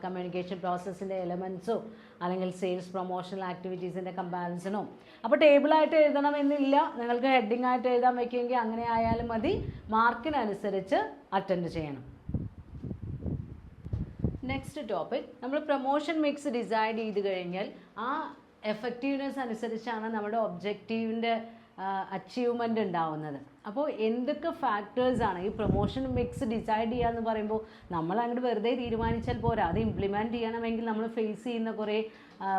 കമ്മ്യൂണിക്കേഷൻ പ്രോസസ്സിൻ്റെ എലമെൻറ്റ്സോ അല്ലെങ്കിൽ സെയിൽസ് പ്രൊമോഷണൽ ആക്ടിവിറ്റീസിൻ്റെ കമ്പാരിസണോ. അപ്പോൾ ടേബിളായിട്ട് എഴുതണമെന്നില്ല, നിങ്ങൾക്ക് ഹെഡിങ് ആയിട്ട് എഴുതാൻ വയ്ക്കുമെങ്കിൽ അങ്ങനെ ആയാലും മതി. മാർക്കിനനുസരിച്ച് അറ്റൻഡ് ചെയ്യണം. നെക്സ്റ്റ് ടോപ്പിക്, നമ്മൾ പ്രൊമോഷൻ മിക്സ് ഡിസൈഡ് ചെയ്ത് കഴിഞ്ഞാൽ ആ എഫക്റ്റീവ്നെസ് അനുസരിച്ചാണ് നമ്മുടെ ഒബ്ജക്റ്റീവിൻ്റെ അച്ചീവ്മെൻ്റ് ഉണ്ടാവുന്നത്. അപ്പോൾ എന്തൊക്കെ ഫാക്ടേഴ്സാണ് ഈ പ്രൊമോഷൻ മിക്സ് ഡിസൈഡ് ചെയ്യുക എന്ന് പറയുമ്പോൾ നമ്മൾ അങ്ങോട്ട് വെറുതെ തീരുമാനിച്ചാൽ പോരാ, അത് ഇംപ്ലിമെൻറ്റ് ചെയ്യണമെങ്കിൽ നമ്മൾ ഫേസ് ചെയ്യുന്ന കുറേ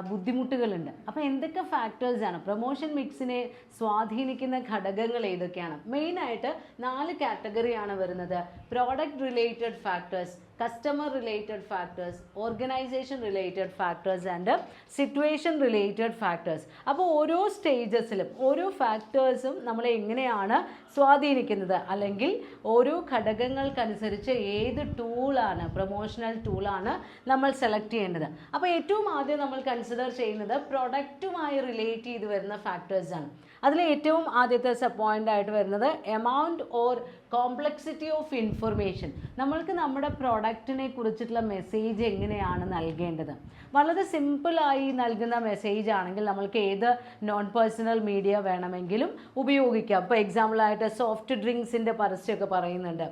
ബുദ്ധിമുട്ടുകളുണ്ട്. അപ്പോൾ എന്തൊക്കെ ഫാക്ടേഴ്സാണ് പ്രൊമോഷൻ മിക്സിനെ സ്വാധീനിക്കുന്ന ഘടകങ്ങൾ ഏതൊക്കെയാണ്? മെയിനായിട്ട് 4 കാറ്റഗറിയാണ് വരുന്നത്. Product related factors, customer related factors, organisation related factors and situation related factors. അപ്പോൾ ഓരോ സ്റ്റേജസിലും ഓരോ ഫാക്ടേഴ്സും നമ്മളെ എങ്ങനെയാണ് സ്വാധീനിക്കുന്നത്, അല്ലെങ്കിൽ ഓരോ ഘടകങ്ങൾക്കനുസരിച്ച് ഏത് ടൂളാണ്, പ്രൊമോഷണൽ ടൂളാണ് നമ്മൾ സെലക്ട് ചെയ്യേണ്ടത്. അപ്പോൾ ഏറ്റവും ആദ്യം നമ്മൾ കൺസിഡർ ചെയ്യുന്നത് പ്രൊഡക്റ്റുമായി റിലേറ്റ് ചെയ്ത് വരുന്ന ഫാക്ടേഴ്സാണ്. അതിൽ ഏറ്റവും ആദ്യത്തെ പോയിന്റ് ആയിട്ട് വരുന്നത് amount or complexity of information. നമ്മൾക്ക് നമ്മുടെ പ്രോഡക്റ്റിനെ കുറിച്ചിട്ടുള്ള മെസ്സേജ് എങ്ങനെയാണ് നൽകേണ്ടത്? വളരെ സിമ്പിളായി നൽകുന്ന മെസ്സേജ് ആണെങ്കിൽ നമ്മൾക്ക് ഏത് നോൺ പേഴ്സണൽ മീഡിയ വേണമെങ്കിലും ഉപയോഗിക്കാം. ഇപ്പോൾ എക്സാമ്പിളായിട്ട് സോഫ്റ്റ് ഡ്രിങ്ക്സിൻ്റെ പരസ്യമൊക്കെ പറയുന്നുണ്ട്,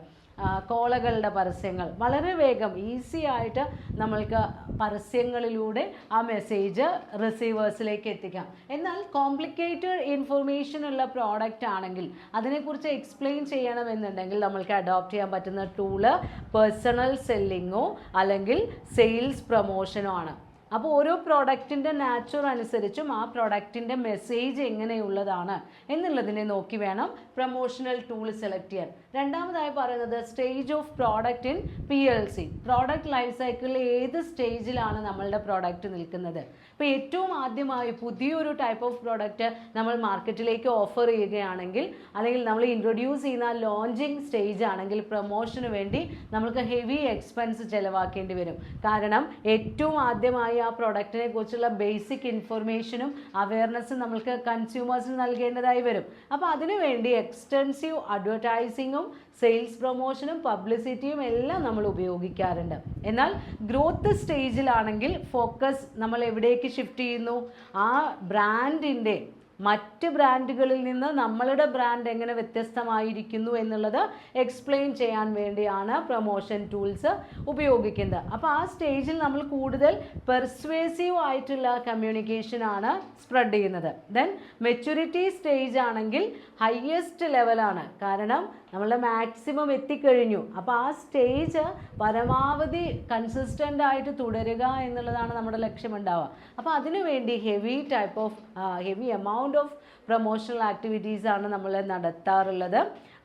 കോളകളുടെ പരസ്യങ്ങൾ. വളരെ വേഗം ഈസി ആയിട്ട് നമ്മൾക്ക് പരസ്യങ്ങളിലൂടെ ആ മെസ്സേജ് റിസീവേഴ്സിലേക്ക് എത്തിക്കാം. എന്നാൽ കോംപ്ലിക്കേറ്റഡ് ഇൻഫർമേഷൻ ഉള്ള പ്രോഡക്റ്റ് ആണെങ്കിൽ അതിനെക്കുറിച്ച് എക്സ്പ്ലെയിൻ ചെയ്യണമെന്നുണ്ടെങ്കിൽ നമ്മൾക്ക് അഡോപ്റ്റ് ചെയ്യാൻ പറ്റുന്ന ടൂള് പേഴ്സണൽ സെല്ലിങ്ങോ അല്ലെങ്കിൽ സെയിൽസ് പ്രൊമോഷനോ ആണ്. അപ്പോൾ ഓരോ പ്രോഡക്റ്റിൻ്റെ നാച്ചർ അനുസരിച്ചും ആ പ്രോഡക്റ്റിൻ്റെ മെസ്സേജ് എങ്ങനെയുള്ളതാണ് എന്നുള്ളതിനെ നോക്കി വേണം പ്രൊമോഷണൽ ടൂൾ സെലക്ട് ചെയ്യാൻ. രണ്ടാമതായി പറയുന്നത് stage of product in PLC. Product life സൈക്കിളിൽ ഏത് സ്റ്റേജിലാണ് നമ്മളുടെ പ്രോഡക്റ്റ് നിൽക്കുന്നത്? ഇപ്പോൾ ഏറ്റവും ആദ്യമായി പുതിയൊരു ടൈപ്പ് ഓഫ് പ്രോഡക്റ്റ് നമ്മൾ മാർക്കറ്റിലേക്ക് ഓഫർ ചെയ്യുകയാണെങ്കിൽ, അല്ലെങ്കിൽ നമ്മൾ ഇൻട്രൊഡ്യൂസ് ചെയ്യുന്ന ലോഞ്ചിങ് സ്റ്റേജ് ആണെങ്കിൽ പ്രൊമോഷന് വേണ്ടി നമുക്ക് ഹെവി എക്സ്പെൻസ് ചിലവാക്കേണ്ടി വരും. കാരണം ഏറ്റവും ആദ്യമായി ആ പ്രോഡക്റ്റിനെ കുറിച്ചുള്ള ബേസിക് ഇൻഫർമേഷനും അവയർനെസ്സും നമ്മൾക്ക് കൺസ്യൂമേഴ്സിന് നൽകേണ്ടതായി വരും. അപ്പോൾ അതിനുവേണ്ടി എക്സ്റ്റെൻസീവ് അഡ്വർടൈസിങ്ങും സെയിൽസ് പ്രൊമോഷനും പബ്ലിസിറ്റിയും എല്ലാം നമ്മൾ ഉപയോഗിക്കാറുണ്ട്. എന്നാൽ ഗ്രോത്ത് സ്റ്റേജിലാണെങ്കിൽ ഫോക്കസ് നമ്മൾ എവിടേക്ക് ഷിഫ്റ്റ് ചെയ്യുന്നു? ആ ബ്രാൻഡിൻ്റെ മറ്റ് ബ്രാൻഡുകളിൽ നിന്ന് നമ്മളുടെ ബ്രാൻഡ് എങ്ങനെ വ്യത്യസ്തമായിരിക്കുന്നു എന്നുള്ളത് എക്സ്പ്ലെയിൻ ചെയ്യാൻ വേണ്ടിയാണ് പ്രൊമോഷൻ ടൂൾസ് ഉപയോഗിക്കുന്നത്. അപ്പോൾ ആ സ്റ്റേജിൽ നമ്മൾ കൂടുതൽ പെർസ്വേസീവ് ആയിട്ടുള്ള കമ്മ്യൂണിക്കേഷനാണ് സ്പ്രെഡ് ചെയ്യുന്നത്. ദെൻ മെച്യൂരിറ്റി സ്റ്റേജ് ആണെങ്കിൽ ഹയസ്റ്റ് ലെവലാണ്, കാരണം നമ്മളുടെ മാക്സിമം എത്തിക്കഴിഞ്ഞു. അപ്പോൾ ആ സ്റ്റേജ് പരമാവധി കൺസിസ്റ്റൻ്റ് ആയിട്ട് തുടരുക എന്നുള്ളതാണ് നമ്മുടെ ലക്ഷ്യമുണ്ടാവുക. അപ്പോൾ അതിനുവേണ്ടി heavy amount of promotional activities ആണ് നമ്മൾ നടത്താറുള്ളത്.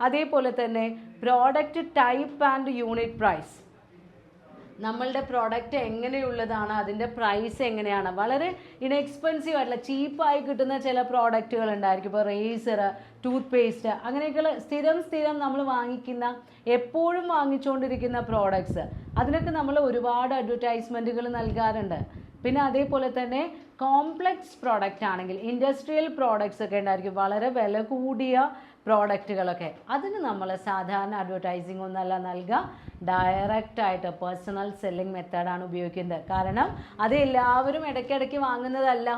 അതേപോലെ തന്നെ product type and unit price. നമ്മളുടെ പ്രോഡക്റ്റ് എങ്ങനെയുള്ളതാണ്, അതിൻ്റെ പ്രൈസ് എങ്ങനെയാണ്? വളരെ ഇൻഎക്സ്പെൻസീവ് ആയിട്ടുള്ള ചീപ്പായി കിട്ടുന്ന ചില പ്രോഡക്റ്റുകൾ ഉണ്ടായിരിക്കും. ഇപ്പോൾ റേസർ, ടൂത്ത് പേസ്റ്റ്, അങ്ങനെയൊക്കെയുള്ള സ്ഥിരം നമ്മൾ വാങ്ങിക്കുന്ന, എപ്പോഴും വാങ്ങിച്ചുകൊണ്ടിരിക്കുന്ന പ്രോഡക്ട്സ്, അതിനൊക്കെ നമ്മൾ ഒരുപാട് അഡ്വർടൈസ്മെൻറ്റുകൾ നൽകാറുണ്ട്. പിന്നെ അതേപോലെ തന്നെ കോംപ്ലക്സ് പ്രോഡക്റ്റ് ആണെങ്കിൽ ഇൻഡസ്ട്രിയൽ പ്രോഡക്ട്സ് ഒക്കെ ഉണ്ടായിരിക്കും, വളരെ വില കൂടിയ പ്രോഡക്റ്റുകളൊക്കെ. അതിന് നമ്മൾ സാധാരണ അഡ്വർടൈസിങ് ഒന്നല്ല നൽകുക, ഡയറക്റ്റായിട്ട് പേഴ്സണൽ സെല്ലിംഗ് മെത്തേഡാണ് ഉപയോഗിക്കുന്നത്. കാരണം അത് എല്ലാവരും ഇടയ്ക്കിടയ്ക്ക് വാങ്ങുന്നതല്ല,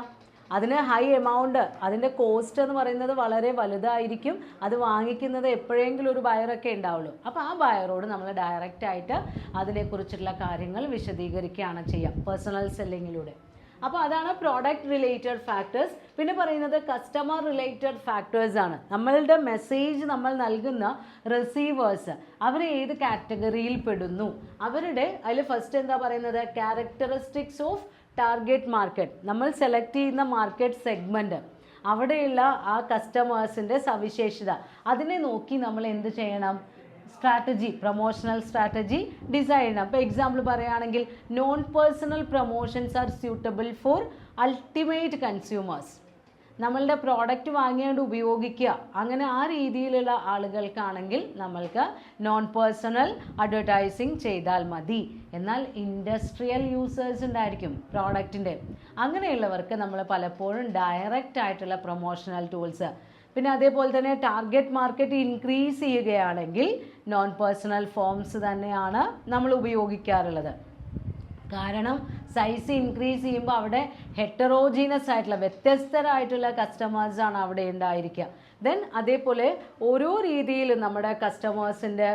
അതിന് ഹൈ എമൗണ്ട്, അതിൻ്റെ കോസ്റ്റ് എന്ന് പറയുന്നത് വളരെ വലുതായിരിക്കും. അത് വാങ്ങിക്കുന്നത് എപ്പോഴെങ്കിലും ഒരു ബയറൊക്കെ ഉണ്ടാവുള്ളൂ. അപ്പോൾ ആ ബയറോട് നമ്മൾ ഡയറക്റ്റായിട്ട് അതിനെക്കുറിച്ചുള്ള കാര്യങ്ങൾ വിശദീകരിക്കുകയാണ് ചെയ്യുക പേഴ്സണൽ സെല്ലിങ്ങിലൂടെ. അപ്പോൾ അതാണ് പ്രോഡക്റ്റ് റിലേറ്റഡ് ഫാക്ടേഴ്സ്. പിന്നെ പറയുന്നത് കസ്റ്റമർ റിലേറ്റഡ് ഫാക്ടേഴ്സ് ആണ്. നമ്മളുടെ മെസ്സേജ് നമ്മൾ നൽകുന്ന റിസീവേഴ്സ് അവർ ഏത് കാറ്റഗറിയിൽ പെടുന്നു, അവരുടെ അതിൽ ഫസ്റ്റ് എന്താ പറയുന്നത്, ക്യാരക്ടറിസ്റ്റിക്സ് ഓഫ് ടാർഗറ്റ് മാർക്കറ്റ്. നമ്മൾ സെലക്ട് ചെയ്യുന്ന മാർക്കറ്റ് സെഗ്മെൻറ്റ്, അവിടെയുള്ള ആ കസ്റ്റമേഴ്സിൻ്റെ സവിശേഷത, അതിനെ നോക്കി നമ്മൾ എന്ത് ചെയ്യണം? സ്ട്രാറ്റജി, പ്രൊമോഷണൽ സ്ട്രാറ്റജി ഡിസൈൻ ചെയ്യണം. ഇപ്പോൾ എക്സാമ്പിൾ പറയുകയാണെങ്കിൽ non personal promotions R suitable for ultimate consumers. നമ്മളുടെ പ്രോഡക്റ്റ് വാങ്ങിയാണ്ട് ഉപയോഗിക്കുക, അങ്ങനെ ആ രീതിയിലുള്ള ആളുകൾക്കാണെങ്കിൽ നമ്മൾക്ക് നോൺ പേഴ്സണൽ അഡ്വർടൈസിങ് ചെയ്താൽ മതി. എന്നാൽ ഇൻഡസ്ട്രിയൽ യൂസേഴ്സ് ഉണ്ടായിരിക്കും പ്രോഡക്റ്റിൻ്റെ, അങ്ങനെയുള്ളവർക്ക് നമ്മൾ പലപ്പോഴും ഡയറക്റ്റ് ആയിട്ടുള്ള പ്രൊമോഷണൽ ടൂൾസ്. പിന്നെ അതേപോലെ തന്നെ ടാർഗറ്റ് മാർക്കറ്റ് ഇൻക്രീസ് ചെയ്യുകയാണെങ്കിൽ നോൺ പേഴ്സണൽ ഫോംസ് തന്നെയാണ് നമ്മൾ ഉപയോഗിക്കാറുള്ളത്. കാരണം സൈസ് ഇൻക്രീസ് ചെയ്യുമ്പോൾ അവിടെ ഹെറ്ററോജീനസ് ആയിട്ടുള്ള വ്യത്യസ്തരായിട്ടുള്ള കസ്റ്റമേഴ്സാണ് അവിടെ ഉണ്ടായിരിക്കുക. ദെൻ അതേപോലെ ഓരോ രീതിയിലും നമ്മുടെ കസ്റ്റമേഴ്സിൻ്റെ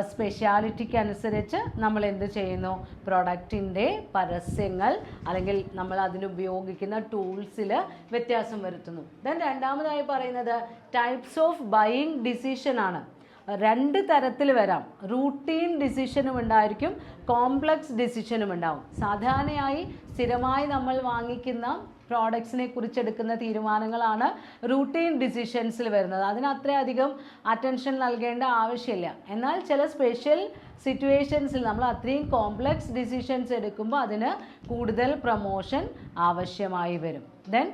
സ്പെഷ്യാലിറ്റിക്ക് അനുസരിച്ച് നമ്മൾ എന്ത് ചെയ്യുന്നു, പ്രൊഡക്റ്റിൻ്റെ പരസ്യങ്ങൾ അല്ലെങ്കിൽ നമ്മൾ അതിനുപയോഗിക്കുന്ന ടൂൾസിൽ വ്യത്യാസം വരുത്തുന്നു. ദെൻ രണ്ടാമതായി പറയുന്നത് ടൈപ്സ് ഓഫ് ബൈയിങ് ഡിസിഷൻ ആണ്. രണ്ട് തരത്തിൽ വരാം. റൂട്ടീൻ ഡിസിഷനും ഉണ്ടായിരിക്കും, കോംപ്ലക്സ് ഡിസിഷനും ഉണ്ടാവും. സാധാരണയായി സ്ഥിരമായി നമ്മൾ വാങ്ങിക്കുന്ന പ്രോഡക്ട്സിനെ കുറിച്ചെടുക്കുന്ന തീരുമാനങ്ങളാണ് റൂട്ടീൻ ഡിസിഷൻസിൽ വരുന്നത്. അതിന് അത്രയധികം അറ്റൻഷൻ നൽകേണ്ട ആവശ്യമില്ല. എന്നാൽ ചില സ്പെഷ്യൽ സിറ്റുവേഷൻസിൽ നമ്മൾ അത്രയും കോംപ്ലക്സ് ഡിസിഷൻസ് എടുക്കുമ്പോൾ അതിന് കൂടുതൽ പ്രൊമോഷൻ ആവശ്യമായി വരും. ദെൻ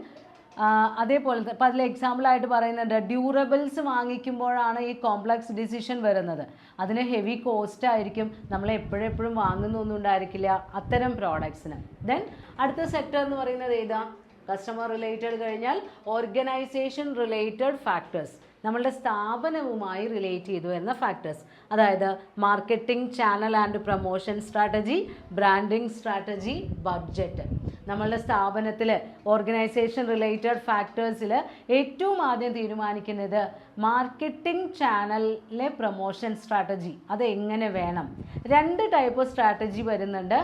അതേപോലെ ഇപ്പം അതിൽ എക്സാമ്പിളായിട്ട് പറയുന്നുണ്ട്, ഡ്യൂറബിൾസ് വാങ്ങിക്കുമ്പോഴാണ് ഈ കോംപ്ലക്സ് ഡിസിഷൻ വരുന്നത്. അതിന് ഹെവി കോസ്റ്റ് ആയിരിക്കും, നമ്മൾ എപ്പോഴെപ്പോഴും വാങ്ങുന്നൊന്നും ഉണ്ടായിരിക്കില്ല അത്തരം പ്രോഡക്ട്സിന്. ദെൻ അടുത്ത സെക്ടർ എന്ന് പറയുന്നത് ഏതാ? കസ്റ്റമർ റിലേറ്റഡ് കഴിഞ്ഞാൽ ഓർഗനൈസേഷൻ റിലേറ്റഡ് ഫാക്ടേഴ്സ്, നമ്മളുടെ സ്ഥാപനവുമായി റിലേറ്റ് ചെയ്തു വരുന്ന ഫാക്ടേഴ്സ്. അതായത് marketing, channel and promotion strategy, branding strategy, budget. നമ്മളുടെ സ്ഥാപനത്തിൽ ഓർഗനൈസേഷൻ റിലേറ്റഡ് ഫാക്ടേഴ്സിൽ ഏറ്റവും ആദ്യം തീരുമാനിക്കുന്നത് മാർക്കറ്റിംഗ് ചാനലിലെ പ്രൊമോഷൻ സ്ട്രാറ്റജി അത് എങ്ങനെ വേണം. രണ്ട് ടൈപ്പ് സ്ട്രാറ്റജി വരുന്നുണ്ട്,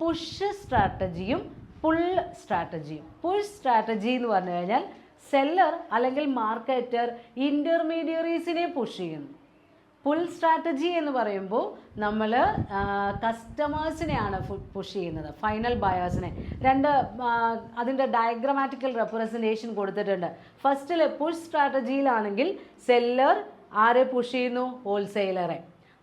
പുഷ് സ്ട്രാറ്റജിയും പുൾ സ്ട്രാറ്റജിയും. പുഷ് സ്ട്രാറ്റജി എന്ന് പറഞ്ഞു കഴിഞ്ഞാൽ സെല്ലർ അല്ലെങ്കിൽ മാർക്കറ്റർ ഇൻ്റർമീഡിയറീസിനെ പുഷ് ചെയ്യുന്നു. പുൾ സ്ട്രാറ്റജി എന്ന് പറയുമ്പോൾ നമ്മൾ കസ്റ്റമേഴ്സിനെയാണ് പുഷ് ചെയ്യുന്നത്, ഫൈനൽ ബയേഴ്സിനെ. അതിൻ്റെ ഡയഗ്രമാറ്റിക്കൽ റെപ്രസെൻറ്റേഷൻ കൊടുത്തിട്ടുണ്ട്. ഫസ്റ്റിൽ പുഷ് സ്ട്രാറ്റജിയിലാണെങ്കിൽ സെല്ലർ ആരെ പുഷ് ചെയ്യുന്നു? ഹോൾസെയിലറെ.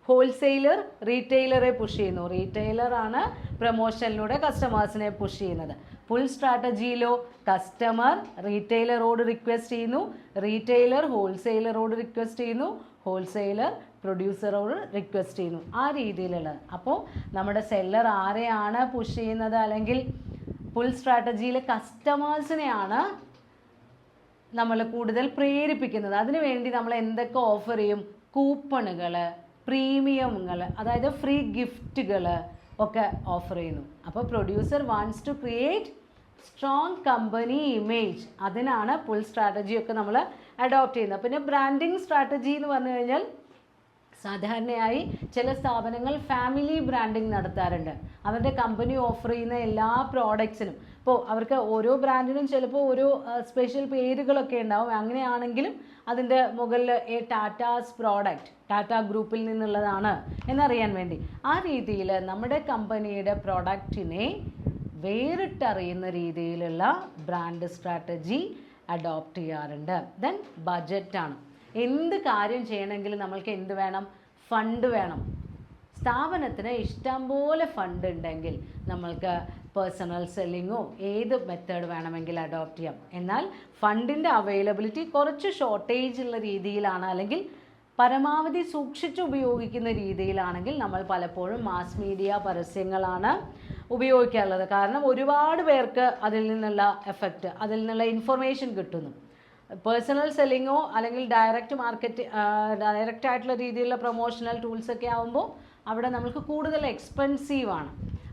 ഹോൾസെയിലർ റീറ്റെയിലറെ പുഷ് ചെയ്യുന്നു. റീറ്റെയിലറാണ് പ്രൊമോഷനിലൂടെ കസ്റ്റമേഴ്സിനെ പുഷ് ചെയ്യുന്നത്. പുൾ സ്ട്രാറ്റജിയിലോ കസ്റ്റമർ റീറ്റെയിലറോട് റിക്വസ്റ്റ് ചെയ്യുന്നു, റീറ്റെയിലർ ഹോൾസെയിലറോട് റിക്വസ്റ്റ് ചെയ്യുന്നു, ഹോൾസെയിലർ പ്രൊഡ്യൂസറോട് റിക്വസ്റ്റ് ചെയ്യുന്നു. ആ രീതിയിലുള്ളത്. അപ്പോൾ നമ്മുടെ സെല്ലർ ആരെയാണ് പുഷ് ചെയ്യുന്നത്? അല്ലെങ്കിൽ പുൾ സ്ട്രാറ്റജിയിൽ കസ്റ്റമേഴ്സിനെയാണ് നമ്മൾ കൂടുതൽ പ്രേരിപ്പിക്കുന്നത്. അതിനുവേണ്ടി നമ്മൾ എന്തൊക്കെ ഓഫർ ചെയ്യും? കൂപ്പണുകൾ, പ്രീമിയമുകൾ, അതായത് ഫ്രീ ഗിഫ്റ്റുകൾ ഒക്കെ ഓഫർ ചെയ്യുന്നു. അപ്പോൾ producer wants to create strong company image. അതിനാണ് പുൾ സ്ട്രാറ്റജിയൊക്കെ നമ്മൾ അഡോപ്റ്റ് ചെയ്യുന്നത്. പിന്നെ ബ്രാൻഡിങ് സ്ട്രാറ്റജി എന്ന് പറഞ്ഞു കഴിഞ്ഞാൽ സാധാരണയായി ചില സ്ഥാപനങ്ങൾ ഫാമിലി ബ്രാൻഡിങ് നടത്താറുണ്ട്. അവരുടെ കമ്പനി ഓഫർ ചെയ്യുന്ന എല്ലാ പ്രോഡക്ട്സിനും ഇപ്പോൾ അവർക്ക് ഓരോ ബ്രാൻഡിനും ചിലപ്പോൾ ഓരോ സ്പെഷ്യൽ പേരുകളൊക്കെ ഉണ്ടാവും. അങ്ങനെയാണെങ്കിലും അതിൻ്റെ മുകളിൽ ടാറ്റാസ് പ്രോഡക്റ്റ്, ടാറ്റ ഗ്രൂപ്പിൽ നിന്നുള്ളതാണ് എന്നറിയാൻ വേണ്ടി ആ രീതിയിൽ നമ്മുടെ കമ്പനിയുടെ പ്രോഡക്റ്റിനെ വേറിട്ടറിയുന്ന രീതിയിലുള്ള ബ്രാൻഡ് സ്ട്രാറ്റജി അഡോപ്റ്റ് ചെയ്യാറുണ്ട്. ദെൻ ബഡ്ജറ്റാണ്. എന്ത് കാര്യം ചെയ്യണമെങ്കിലും നമ്മൾക്ക് എന്ത് വേണം? ഫണ്ട് വേണം. സ്ഥാപനത്തിന് ഇഷ്ടംപോലെ ഫണ്ട് ഉണ്ടെങ്കിൽ നമ്മൾക്ക് പേഴ്സണൽ സെല്ലിങ്ങോ ഏത് മെത്തേഡ് വേണമെങ്കിൽ അഡോപ്റ്റ് ചെയ്യാം. എന്നാൽ ഫണ്ടിൻ്റെ അവൈലബിലിറ്റി കുറച്ച് ഷോർട്ടേജ് ഉള്ള രീതിയിലാണ്, അല്ലെങ്കിൽ പരമാവധി സൂക്ഷിച്ച് ഉപയോഗിക്കുന്ന രീതിയിലാണെങ്കിൽ നമ്മൾ പലപ്പോഴും മാസ് മീഡിയ പരസ്യങ്ങളാണ് ഉപയോഗിക്കാറുള്ളത്. കാരണം ഒരുപാട് പേർക്ക് അതിൽ നിന്നുള്ള എഫക്റ്റ്, അതിൽ നിന്നുള്ള ഇൻഫർമേഷൻ കിട്ടുന്നു. പേഴ്സണൽ സെല്ലിങ്ങോ അല്ലെങ്കിൽ ഡയറക്റ്റ് ആയിട്ടുള്ള രീതിയിലുള്ള പ്രൊമോഷണൽ ടൂൾസൊക്കെ ആകുമ്പോൾ അവിടെ നമുക്ക് കൂടുതൽ എക്സ്പെൻസീവാണ്.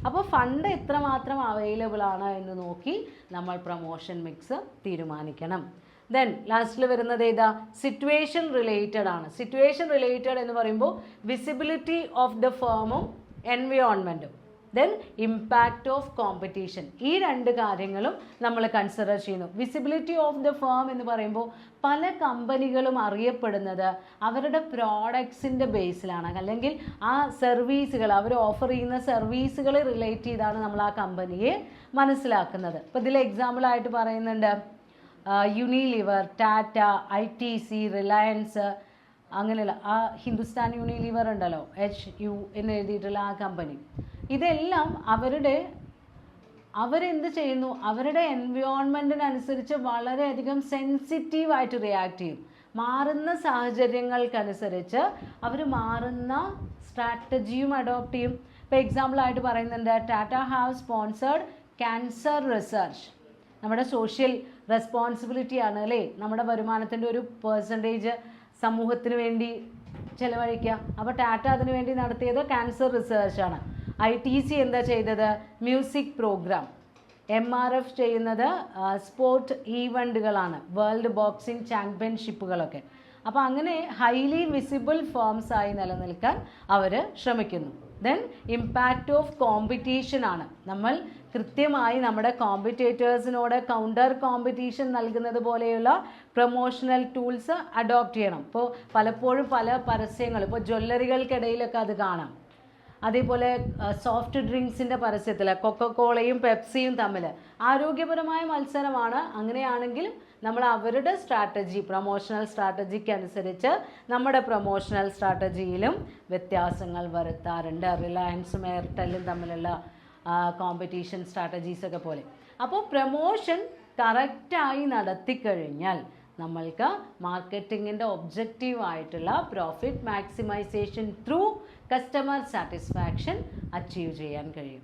അപ്പോൾ ഫണ്ട് എത്രമാത്രം അവൈലബിൾ ആണ് എന്ന് നോക്കി നമ്മൾ പ്രൊമോഷൻ മിക്സ് തീരുമാനിക്കണം. ദെൻ ലാസ്റ്റിൽ വരുന്നത് ഏതാ? സിറ്റുവേഷൻ റിലേറ്റഡ് ആണ്. സിറ്റുവേഷൻ റിലേറ്റഡ് എന്ന് പറയുമ്പോൾ വിസിബിലിറ്റി ഓഫ് ദ ഫേമും എൻവയോൺമെൻറ്റും, ദെൻ ഇമ്പാക്റ്റ് ഓഫ് കോമ്പറ്റീഷൻ, ഈ രണ്ട് കാര്യങ്ങളും നമ്മൾ കൺസിഡർ ചെയ്യുന്നു. വിസിബിലിറ്റി ഓഫ് ദ ഫേം എന്ന് പറയുമ്പോൾ പല കമ്പനികളും അറിയപ്പെടുന്നത് അവരുടെ പ്രോഡക്ട്സിൻ്റെ ബേസിലാണ്, അല്ലെങ്കിൽ ആ സർവീസുകൾ, അവർ ഓഫർ ചെയ്യുന്ന സർവീസുകളെ റിലേറ്റ് ചെയ്താണ് നമ്മൾ ആ കമ്പനിയെ മനസ്സിലാക്കുന്നത്. ഇപ്പോൾ ഇതിൽ എക്സാമ്പിളായിട്ട് പറയുന്നുണ്ട് യൂണിലിവർ, ടാറ്റ, ITC, റിലയൻസ്, അങ്ങനെയുള്ള ആ ഹിന്ദുസ്ഥാൻ യൂണിലിവർ ഉണ്ടല്ലോ, HU എന്ന് എഴുതിയിട്ടുള്ള ആ കമ്പനി. ഇതെല്ലാം അവരെന്ത് ചെയ്യുന്നു? അവരുടെ എൻവയോൺമെൻറ്റിനനുസരിച്ച് വളരെയധികം സെൻസിറ്റീവായിട്ട് റിയാക്ട് ചെയ്യും. മാറുന്ന സാഹചര്യങ്ങൾക്കനുസരിച്ച് അവർ മാറുന്ന സ്ട്രാറ്റജിയും അഡോപ്റ്റ് ചെയ്യും. ഇപ്പോൾ എക്സാമ്പിളായിട്ട് പറയുന്നുണ്ട് Tata have sponsored cancer research. നമ്മുടെ സോഷ്യൽ റെസ്പോൺസിബിലിറ്റി ആണ് അല്ലേ, നമ്മുടെ വരുമാനത്തിൻ്റെ ഒരു പെർസെൻറ്റേജ് സമൂഹത്തിന് വേണ്ടി ചിലവഴിക്കുക. അപ്പോൾ ടാറ്റ അതിനു വേണ്ടി നടത്തിയത് ക്യാൻസർ റിസർച്ചാണ്. ITC എന്താ ചെയ്തത്? Music program. MRF ചെയ്യുന്നത് സ്പോർട്ട് ഈവൻറ്റുകളാണ്, വേൾഡ് ബോക്സിംഗ് ചാമ്പ്യൻഷിപ്പുകളൊക്കെ. അപ്പോൾ അങ്ങനെ ഹൈലി വിസിബിൾ ഫേംസ് ആയി നിലനിൽക്കാൻ അവർ ശ്രമിക്കുന്നു. ദെൻ ഇമ്പാക്റ്റ് ഓഫ് കോമ്പറ്റീഷൻ ആണ്. നമ്മൾ കൃത്യമായി നമ്മുടെ കോമ്പറ്റേറ്റേഴ്സിനോട് കൗണ്ടർ കോമ്പറ്റീഷൻ നൽകുന്നത് പോലെയുള്ള പ്രൊമോഷണൽ ടൂൾസ് അഡോപ്റ്റ് ചെയ്യണം. ഇപ്പോൾ പലപ്പോഴും പല പരസ്യങ്ങൾ, ഇപ്പോൾ ജ്വല്ലറികൾക്കിടയിലൊക്കെ അത് കാണാം. അതേപോലെ സോഫ്റ്റ് ഡ്രിങ്ക്സിൻ്റെ പരസ്യത്തിൽ കൊക്കക്കോളയും പെപ്സിയും തമ്മിൽ ആരോഗ്യപരമായ മത്സരമാണ്. അങ്ങനെയാണെങ്കിലും നമ്മൾ അവരുടെ സ്ട്രാറ്റജി, പ്രൊമോഷണൽ സ്ട്രാറ്റജിക്ക് അനുസരിച്ച് നമ്മുടെ പ്രൊമോഷണൽ സ്ട്രാറ്റജിയിലും വ്യത്യാസങ്ങൾ വരുത്താറുണ്ട്. റിലയൻസും എയർടെല്ലും തമ്മിലുള്ള കോമ്പറ്റീഷൻ സ്ട്രാറ്റജീസൊക്കെ പോലെ. അപ്പോൾ പ്രൊമോഷൻ കറക്റ്റായി നടത്തിക്കഴിഞ്ഞാൽ നമ്മൾക്ക് മാർക്കറ്റിങ്ങിൻ്റെ ഒബ്ജക്റ്റീവായിട്ടുള്ള profit maximisation through customer satisfaction achieve ചെയ്യാൻ കഴിയും.